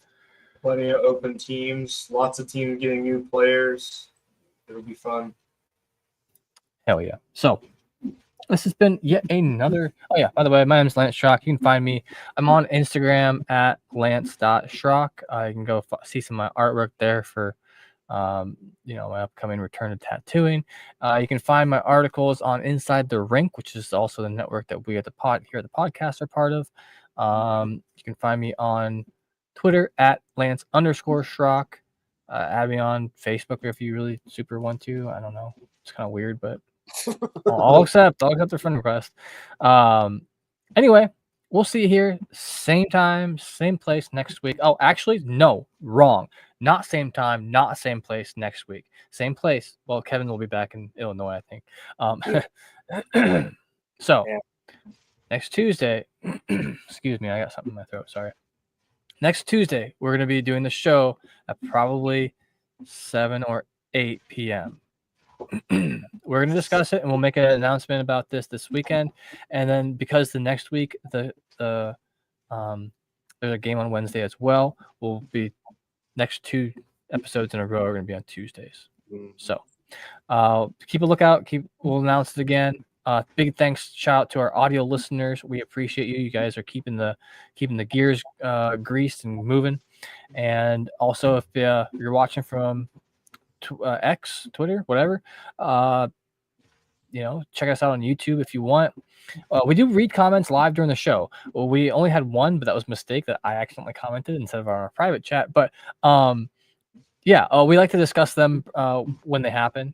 Speaker 3: Plenty of open teams. Lots of teams getting new players. It'll be fun.
Speaker 2: Hell yeah. So this has been yet another. Oh, yeah. By the way, my name is Lance Schrock. You can find me. I'm on Instagram at lance.schrock. You can go see some of my artwork there for, my upcoming return to tattooing. You can find my articles on Inside the Rink, which is also the network that we at the podcast are part of. You can find me on Twitter at Lance_Schrock. Add me on Facebook if you really super want to. I don't know. It's kind of weird, but I'll accept the friend request. Anyway, we'll see you here same time, same place next week. Oh, actually, no, wrong. Not same time, not same place next week. Same place. Well, Kevin will be back in Illinois, I think. So next Tuesday, excuse me, I got something in my throat. Sorry. Next Tuesday, we're going to be doing the show at probably 7 or 8 p.m. We're going to discuss it, and we'll make an announcement about this weekend. And then because the next week there's a game on Wednesday as well, we'll be next 2 episodes in a row are going to be on Tuesdays. So keep a lookout. We'll announce it again. Big thanks, shout out to our audio listeners. We appreciate you. You guys are keeping the gears greased and moving. And also, if you're watching from X, Twitter, whatever, check us out on YouTube if you want. We do read comments live during the show. Well, we only had one, but that was a mistake that I accidentally commented instead of our private chat. But we like to discuss them when they happen.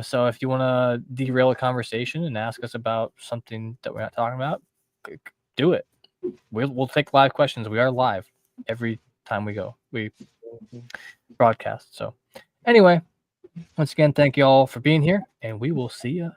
Speaker 2: So if you want to derail a conversation and ask us about something that we're not talking about, do it. We'll take live questions. We are live every time we broadcast. So anyway, once again, thank you all for being here, and we will see you